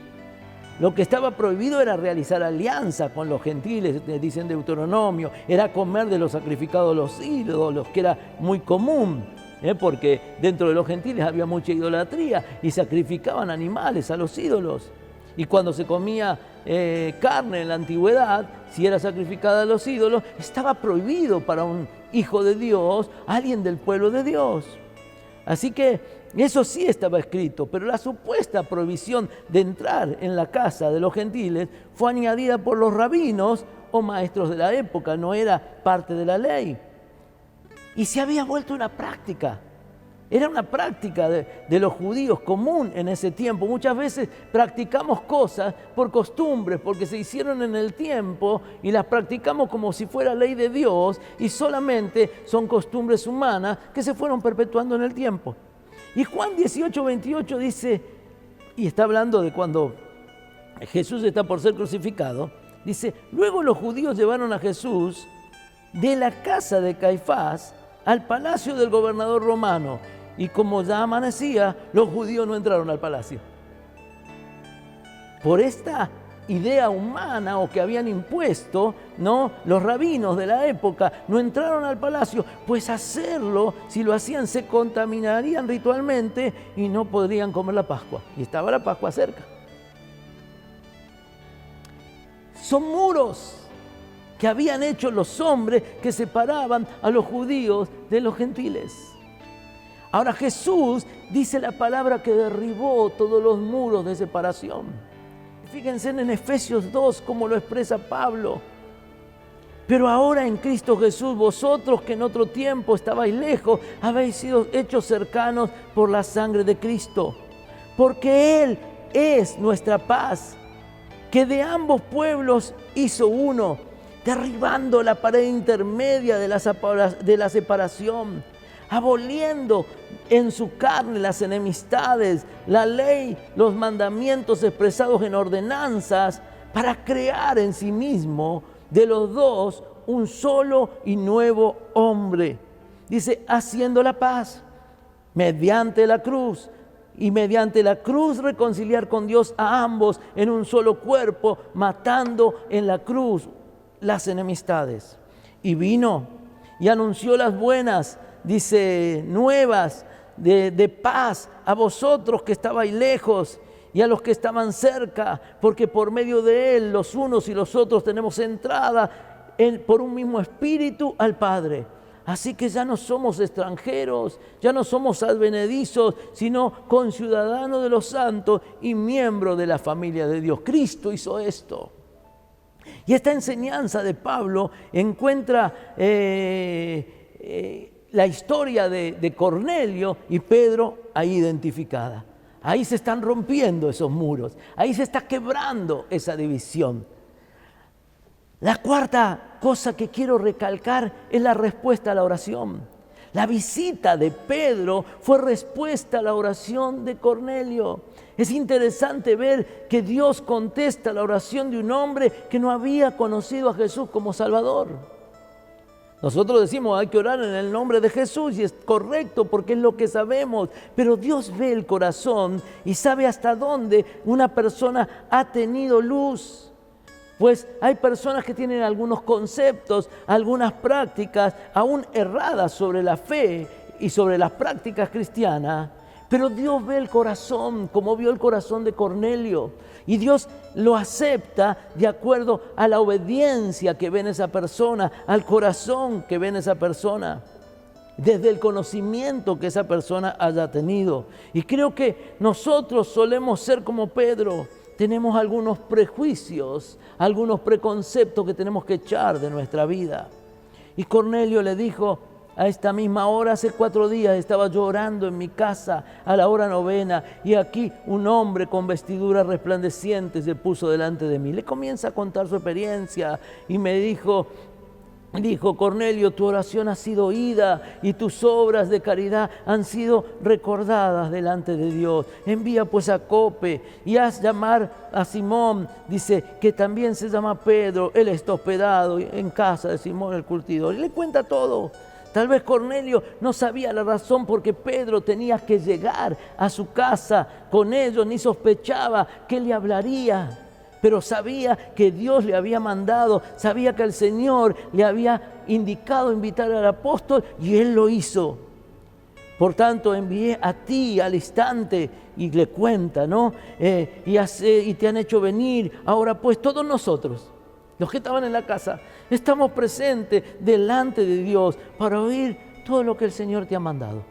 Lo que estaba prohibido era realizar alianza con los gentiles, dicen Deuteronomio, era comer de los sacrificados de los ídolos, que era muy común, porque dentro de los gentiles había mucha idolatría y sacrificaban animales a los ídolos. Y cuando se comía carne en la antigüedad, si era sacrificada a los ídolos, estaba prohibido para un hijo de Dios, alguien del pueblo de Dios. Así que eso sí estaba escrito, pero la supuesta prohibición de entrar en la casa de los gentiles fue añadida por los rabinos o maestros de la época, no era parte de la ley. Y se había vuelto una práctica. Era una práctica de los judíos común en ese tiempo. Muchas veces practicamos cosas por costumbres, porque se hicieron en el tiempo y las practicamos como si fuera ley de Dios y solamente son costumbres humanas que se fueron perpetuando en el tiempo. Y Juan 18:28 dice, y está hablando de cuando Jesús está por ser crucificado, dice, luego los judíos llevaron a Jesús de la casa de Caifás al palacio del gobernador romano. Y como ya amanecía, los judíos no entraron al palacio. Por esta idea humana o que habían impuesto, ¿no? Los rabinos de la época no entraron al palacio, pues hacerlo, si lo hacían, se contaminarían ritualmente y no podrían comer la Pascua. Y estaba la Pascua cerca. Son muros que habían hecho los hombres que separaban a los judíos de los gentiles. Ahora Jesús dice la palabra que derribó todos los muros de separación. Fíjense en Efesios 2 cómo lo expresa Pablo. Pero ahora en Cristo Jesús, vosotros que en otro tiempo estabais lejos, habéis sido hechos cercanos por la sangre de Cristo. Porque Él es nuestra paz, que de ambos pueblos hizo uno, derribando la pared intermedia de la separación, aboliendo en su carne las enemistades, la ley, los mandamientos expresados en ordenanzas, para crear en sí mismo de los dos un solo y nuevo hombre. Dice, haciendo la paz mediante la cruz, y mediante la cruz reconciliar con Dios a ambos en un solo cuerpo, matando en la cruz las enemistades. Y vino y anunció las buenas, dice, nuevas de paz a vosotros que estabais lejos y a los que estaban cerca, porque por medio de Él los unos y los otros tenemos entrada por un mismo espíritu al Padre. Así que ya no somos extranjeros, ya no somos advenedizos, sino conciudadanos de los santos y miembros de la familia de Dios. Cristo hizo esto. Y esta enseñanza de Pablo encuentra la historia de Cornelio y Pedro ahí identificada. Ahí se están rompiendo esos muros, ahí se está quebrando esa división. La cuarta cosa que quiero recalcar es la respuesta a la oración. La visita de Pedro fue respuesta a la oración de Cornelio. Es interesante ver que Dios contesta la oración de un hombre que no había conocido a Jesús como Salvador. Nosotros decimos hay que orar en el nombre de Jesús y es correcto porque es lo que sabemos, pero Dios ve el corazón y sabe hasta dónde una persona ha tenido luz. Pues hay personas que tienen algunos conceptos, algunas prácticas aún erradas sobre la fe y sobre las prácticas cristianas, pero Dios ve el corazón como vio el corazón de Cornelio y Dios lo acepta de acuerdo a la obediencia que ve en esa persona, al corazón que ve en esa persona. desde el conocimiento que esa persona haya tenido. Y creo que nosotros solemos ser como Pedro. Tenemos algunos prejuicios, algunos preconceptos que tenemos que echar de nuestra vida. Y Cornelio le dijo: a esta misma hora, hace 4 días, estaba yo orando en mi casa a la hora 9, y aquí un hombre con vestidura resplandeciente se puso delante de mí. Le comienza a contar su experiencia y me dijo: Cornelio, tu oración ha sido oída y tus obras de caridad han sido recordadas delante de Dios. Envía pues a Jope y haz llamar a Simón, dice, que también se llama Pedro. Él está hospedado en casa de Simón el curtidor. Y le cuenta todo. Tal vez Cornelio no sabía la razón por qué Pedro tenía que llegar a su casa con ellos, ni sospechaba que le hablaría. Pero sabía que Dios le había mandado, sabía que el Señor le había indicado invitar al apóstol y él lo hizo. Por tanto, envié a ti al instante, y le cuenta, ¿no? Y te han hecho venir. Ahora pues todos nosotros, los que estaban en la casa, estamos presentes delante de Dios para oír todo lo que el Señor te ha mandado.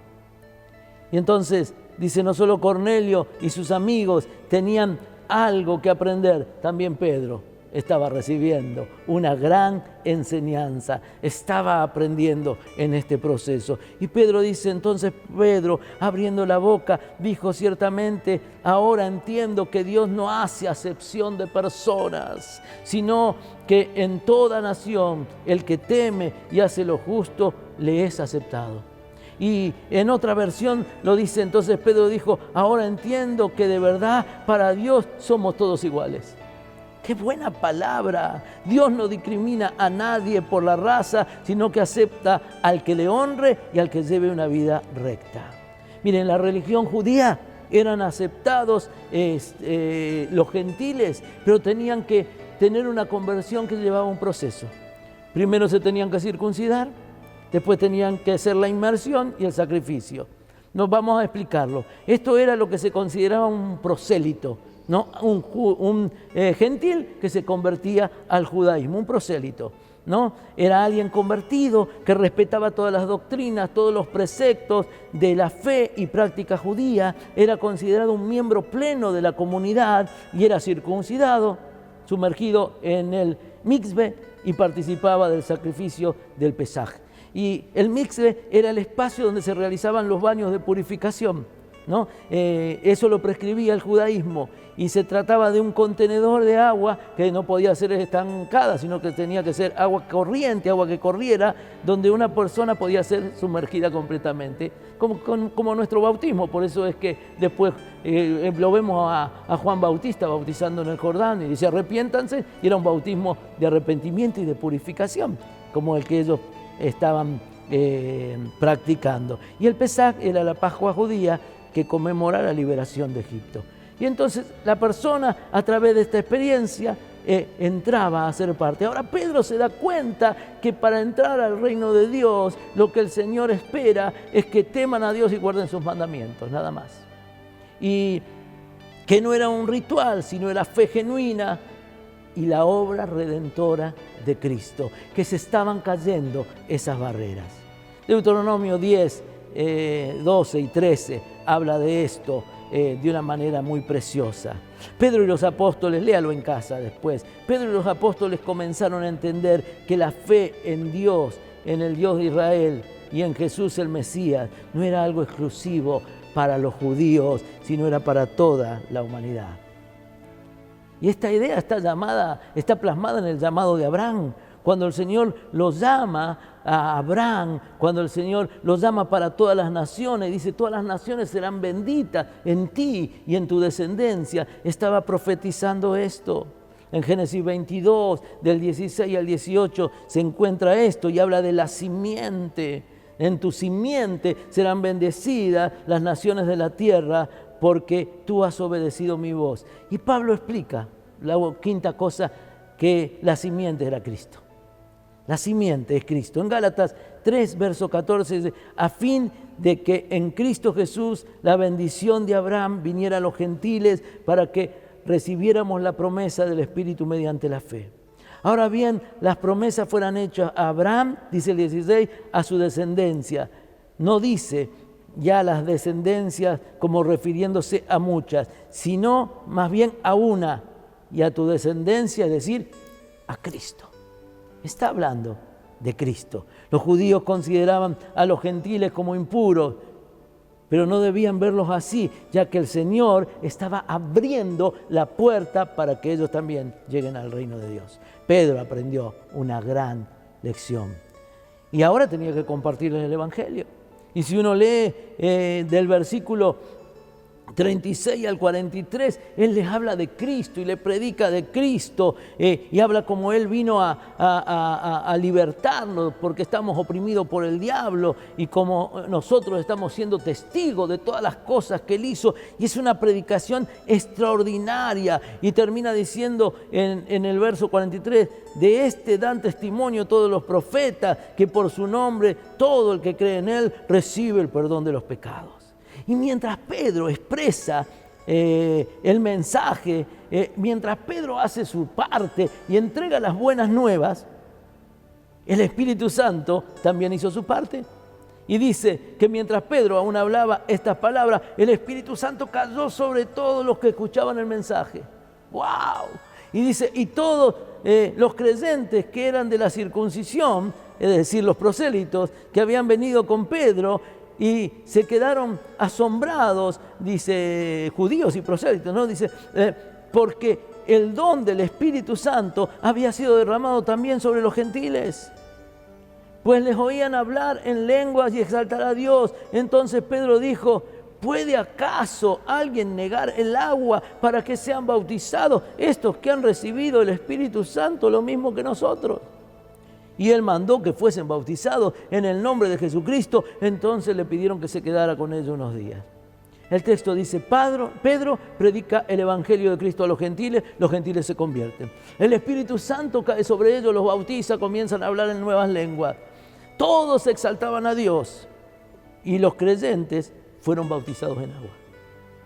Y entonces, dice, no solo Cornelio y sus amigos tenían algo que aprender, también Pedro estaba recibiendo una gran enseñanza, estaba aprendiendo en este proceso. Y Pedro dice, entonces Pedro, abriendo la boca, dijo: ciertamente, ahora entiendo que Dios no hace acepción de personas, sino que en toda nación el que teme y hace lo justo le es aceptado. Y en otra versión lo dice, entonces Pedro dijo: ahora entiendo que de verdad para Dios somos todos iguales. ¡Qué buena palabra! Dios no discrimina a nadie por la raza, sino que acepta al que le honre y al que lleve una vida recta. Miren, en la religión judía eran aceptados los gentiles, pero tenían que tener una conversión que llevaba un proceso. Primero se tenían que circuncidar, después tenían que hacer la inmersión y el sacrificio. Nos vamos a explicarlo. Esto era lo que se consideraba un prosélito, ¿no? Un gentil que se convertía al judaísmo, un prosélito, ¿no? Era alguien convertido que respetaba todas las doctrinas, todos los preceptos de la fe y práctica judía. Era considerado un miembro pleno de la comunidad y era circuncidado, sumergido en el mixbe y participaba del sacrificio del Pesaj. Y el mixbe era el espacio donde se realizaban los baños de purificación, ¿no? Eso lo prescribía el judaísmo, y se trataba de un contenedor de agua que no podía ser estancada, sino que tenía que ser agua corriente, agua que corriera, donde una persona podía ser sumergida completamente, como nuestro bautismo. Por eso es que después lo vemos a Juan Bautista bautizando en el Jordán y dice: arrepiéntanse, y era un bautismo de arrepentimiento y de purificación, como el que ellos estaban practicando. Y el Pesaj era la Pascua judía que conmemora la liberación de Egipto. Y entonces la persona, a través de esta experiencia, entraba a ser parte. Ahora Pedro se da cuenta que para entrar al reino de Dios, lo que el Señor espera es que teman a Dios y guarden sus mandamientos, nada más. Y que no era un ritual, sino era fe genuina y la obra redentora de Cristo, que se estaban cayendo esas barreras. Deuteronomio 10, 12 y 13 habla de esto de una manera muy preciosa. Pedro y los apóstoles, léalo en casa después, Pedro y los apóstoles comenzaron a entender que la fe en Dios, en el Dios de Israel y en Jesús el Mesías, no era algo exclusivo para los judíos, sino era para toda la humanidad. Y esta idea está plasmada en el llamado de Abraham. Cuando el Señor los llama a Abraham, cuando el Señor los llama para todas las naciones, dice: todas las naciones serán benditas en ti y en tu descendencia. Estaba profetizando esto. En Génesis 22, del 16 al 18, se encuentra esto y habla de la simiente. En tu simiente serán bendecidas las naciones de la tierra, porque tú has obedecido mi voz. Y Pablo explica la quinta cosa, que la simiente era Cristo. La simiente es Cristo. En Gálatas 3, verso 14 dice: a fin de que en Cristo Jesús la bendición de Abraham viniera a los gentiles, para que recibiéramos la promesa del Espíritu mediante la fe. Ahora bien, las promesas fueran hechas a Abraham, dice el 16, a su descendencia. no dice ya las descendencias como refiriéndose a muchas, sino más bien a una, y a tu descendencia, es decir, a Cristo. Está hablando de Cristo. Los judíos consideraban a los gentiles como impuros, pero no debían verlos así, ya que el Señor estaba abriendo la puerta para que ellos también lleguen al reino de Dios. Pedro aprendió una gran lección y ahora tenía que compartirles el Evangelio. Y si uno lee del versículo 36 al 43, Él les habla de Cristo y le predica de Cristo y habla como Él vino a libertarnos porque estamos oprimidos por el diablo y como nosotros estamos siendo testigos de todas las cosas que Él hizo. Y es una predicación extraordinaria y termina diciendo en el verso 43, de este dan testimonio todos los profetas, que por su nombre todo el que cree en Él recibe el perdón de los pecados. Y mientras Pedro expresa el mensaje, mientras Pedro hace su parte y entrega las buenas nuevas, el Espíritu Santo también hizo su parte. Y dice que mientras Pedro aún hablaba estas palabras, el Espíritu Santo cayó sobre todos los que escuchaban el mensaje. ¡Wow! Y dice, y todos los creyentes que eran de la circuncisión, es decir, los prosélitos que habían venido con Pedro, y se quedaron asombrados, dice, judíos y prosélitos, ¿no? Dice, porque el don del Espíritu Santo había sido derramado también sobre los gentiles, pues les oían hablar en lenguas y exaltar a Dios. Entonces Pedro dijo, ¿puede acaso alguien negar el agua para que sean bautizados estos que han recibido el Espíritu Santo lo mismo que nosotros? Y él mandó que fuesen bautizados en el nombre de Jesucristo. Entonces le pidieron que se quedara con ellos unos días. El texto dice, Pedro predica el Evangelio de Cristo a los gentiles se convierten. El Espíritu Santo cae sobre ellos, los bautiza, comienzan a hablar en nuevas lenguas. Todos exaltaban a Dios y los creyentes fueron bautizados en agua.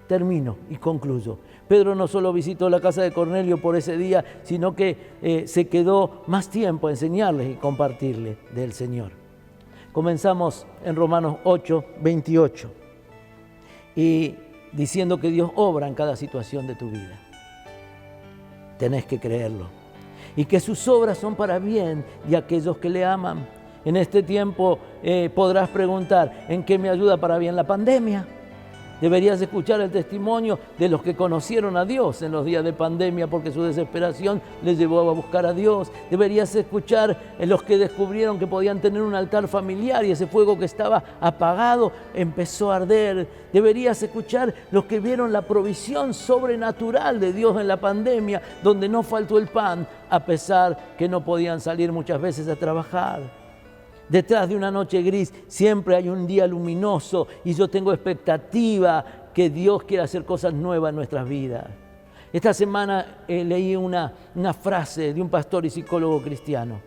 Termino y concluyo. Pedro no solo visitó la casa de Cornelio por ese día, sino que se quedó más tiempo a enseñarles y compartirles del Señor. Comenzamos en Romanos 8, 28, y diciendo que Dios obra en cada situación de tu vida. Tenés que creerlo. Y que sus obras son para bien de aquellos que le aman. En este tiempo podrás preguntar, ¿en qué me ayuda para bien la pandemia? Deberías escuchar el testimonio de los que conocieron a Dios en los días de pandemia porque su desesperación les llevó a buscar a Dios. Deberías escuchar los que descubrieron que podían tener un altar familiar y ese fuego que estaba apagado empezó a arder. Deberías escuchar los que vieron la provisión sobrenatural de Dios en la pandemia, donde no faltó el pan, a pesar que no podían salir muchas veces a trabajar. Detrás de una noche gris siempre hay un día luminoso y yo tengo expectativa que Dios quiera hacer cosas nuevas en nuestras vidas. Esta semana leí una frase de un pastor y psicólogo cristiano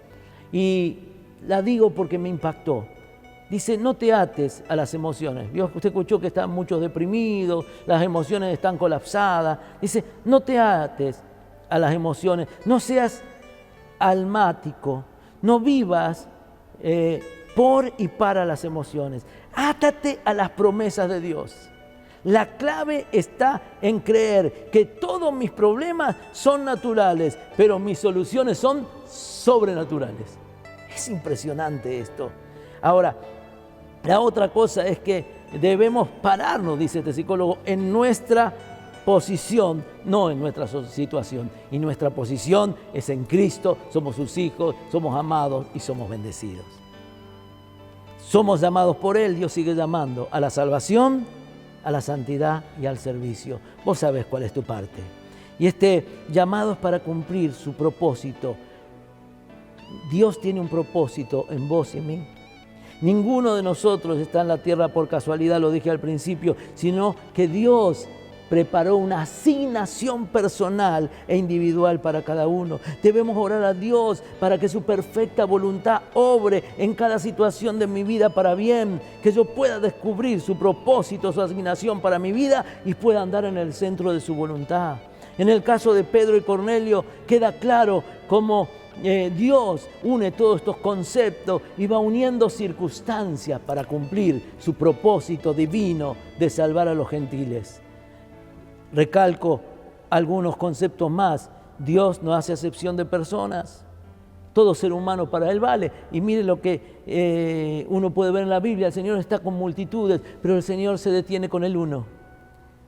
y la digo porque me impactó. Dice, no te ates a las emociones. Usted escuchó que están muchos deprimidos, las emociones están colapsadas. Dice, no te ates a las emociones, no seas almático, no vivas por y para las emociones. Átate a las promesas de Dios. La clave está en creer que todos mis problemas son naturales, pero mis soluciones son sobrenaturales. Es impresionante esto. Ahora, la otra cosa es que debemos pararnos, dice este psicólogo, en nuestra posición, no en nuestra situación. Y nuestra posición es en Cristo, somos sus hijos, somos amados y somos bendecidos. Somos llamados por Él, Dios sigue llamando a la salvación, a la santidad y al servicio. Vos sabés cuál es tu parte. Y este llamado es para cumplir su propósito. Dios tiene un propósito en vos y en mí. Ninguno de nosotros está en la tierra por casualidad, lo dije al principio, sino que Dios preparó una asignación personal e individual para cada uno. Debemos orar a Dios para que su perfecta voluntad obre en cada situación de mi vida para bien, que yo pueda descubrir su propósito, su asignación para mi vida y pueda andar en el centro de su voluntad. En el caso de Pedro y Cornelio queda claro cómo Dios une todos estos conceptos y va uniendo circunstancias para cumplir su propósito divino de salvar a los gentiles. Recalco algunos conceptos más. Dios no hace acepción de personas. Todo ser humano para Él vale. Y mire lo que uno puede ver en la Biblia. El Señor está con multitudes, pero el Señor se detiene con el uno.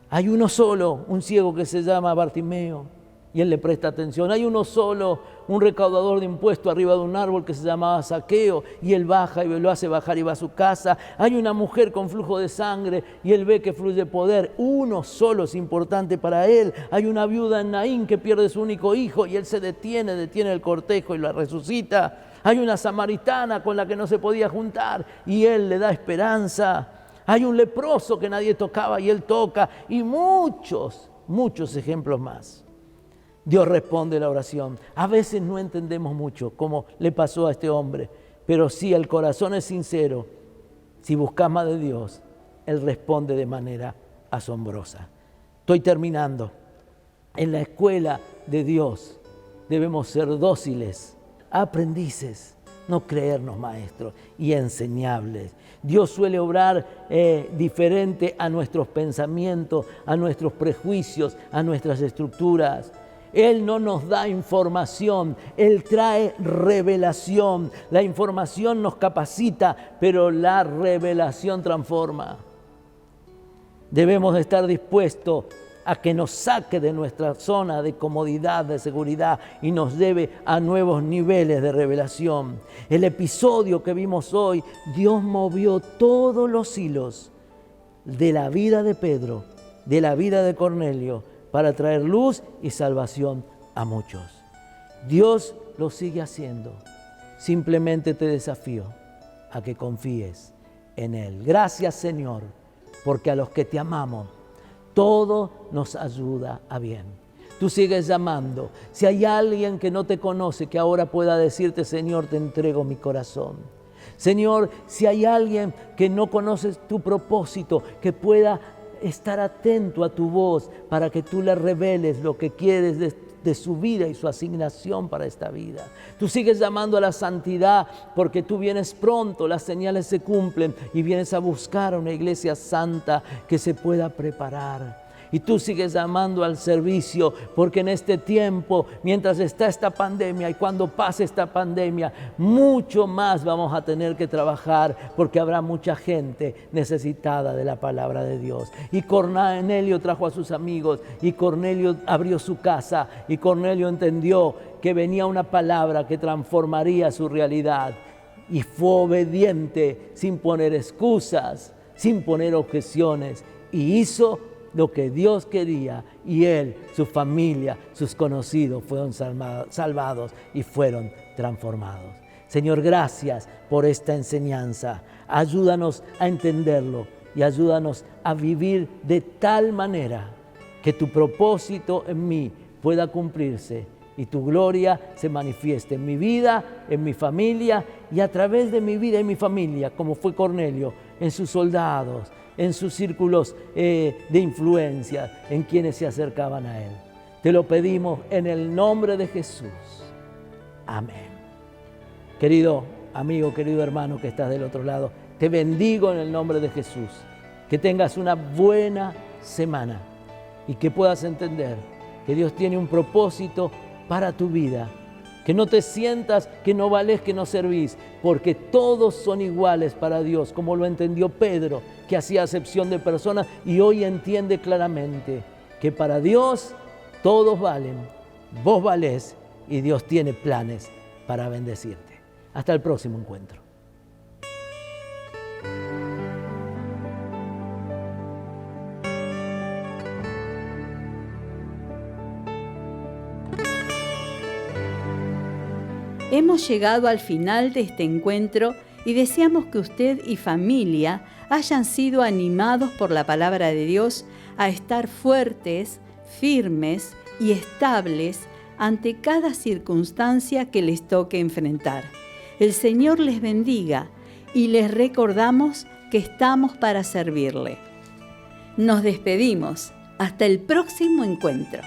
Hay uno solo, un ciego que se llama Bartimeo, y Él le presta atención. Hay uno solo, un recaudador de impuestos arriba de un árbol que se llamaba Zaqueo, y Él baja y lo hace bajar y va a su casa. Hay una mujer con flujo de sangre y Él ve que fluye poder. Uno solo es importante para Él. Hay una viuda en Naín que pierde su único hijo y Él se detiene el cortejo y la resucita. Hay una samaritana con la que no se podía juntar y Él le da esperanza. Hay un leproso que nadie tocaba y Él toca, y muchos ejemplos más. Dios responde la oración. A veces no entendemos mucho, como le pasó a este hombre, pero si el corazón es sincero, si buscas más de Dios, Él responde de manera asombrosa. Estoy terminando. En la escuela de Dios debemos ser dóciles, aprendices, no creernos maestros y enseñables. Dios suele obrar diferente a nuestros pensamientos, a nuestros prejuicios, a nuestras estructuras. Él no nos da información, Él trae revelación. La información nos capacita, pero la revelación transforma. Debemos estar dispuestos a que nos saque de nuestra zona de comodidad, de seguridad, y nos lleve a nuevos niveles de revelación. El episodio que vimos hoy, Dios movió todos los hilos de la vida de Pedro, de la vida de Cornelio, para traer luz y salvación a muchos. Dios lo sigue haciendo. Simplemente te desafío a que confíes en Él. Gracias, Señor, porque a los que te amamos, todo nos ayuda a bien. Tú sigues llamando. Si hay alguien que no te conoce, que ahora pueda decirte: Señor, te entrego mi corazón. Señor, si hay alguien que no conoce tu propósito, que pueda estar atento a tu voz para que tú le reveles lo que quieres de su vida y su asignación para esta vida. Tú sigues llamando a la santidad porque tú vienes pronto, las señales se cumplen y vienes a buscar a una iglesia santa que se pueda preparar. Y tú sigues llamando al servicio porque en este tiempo, mientras está esta pandemia y cuando pase esta pandemia, mucho más vamos a tener que trabajar porque habrá mucha gente necesitada de la palabra de Dios. Y Cornelio trajo a sus amigos y Cornelio abrió su casa y Cornelio entendió que venía una palabra que transformaría su realidad y fue obediente sin poner excusas, sin poner objeciones y hizo lo que Dios quería, y él, su familia, sus conocidos fueron salvados y fueron transformados. Señor, gracias por esta enseñanza. Ayúdanos a entenderlo y ayúdanos a vivir de tal manera que tu propósito en mí pueda cumplirse y tu gloria se manifieste en mi vida, en mi familia y a través de mi vida y mi familia, como fue Cornelio, en sus soldados, en sus círculos de influencia, en quienes se acercaban a Él. Te lo pedimos en el nombre de Jesús. Amén. Querido amigo, querido hermano que estás del otro lado, te bendigo en el nombre de Jesús. Que tengas una buena semana y que puedas entender que Dios tiene un propósito para tu vida. Que no te sientas que no valés, que no servís, porque todos son iguales para Dios, como lo entendió Pedro, que hacía acepción de personas y hoy entiende claramente que para Dios todos valen, vos valés y Dios tiene planes para bendecirte. Hasta el próximo encuentro. Hemos llegado al final de este encuentro y deseamos que usted y familia hayan sido animados por la palabra de Dios a estar fuertes, firmes y estables ante cada circunstancia que les toque enfrentar. El Señor les bendiga y les recordamos que estamos para servirle. Nos despedimos. Hasta el próximo encuentro.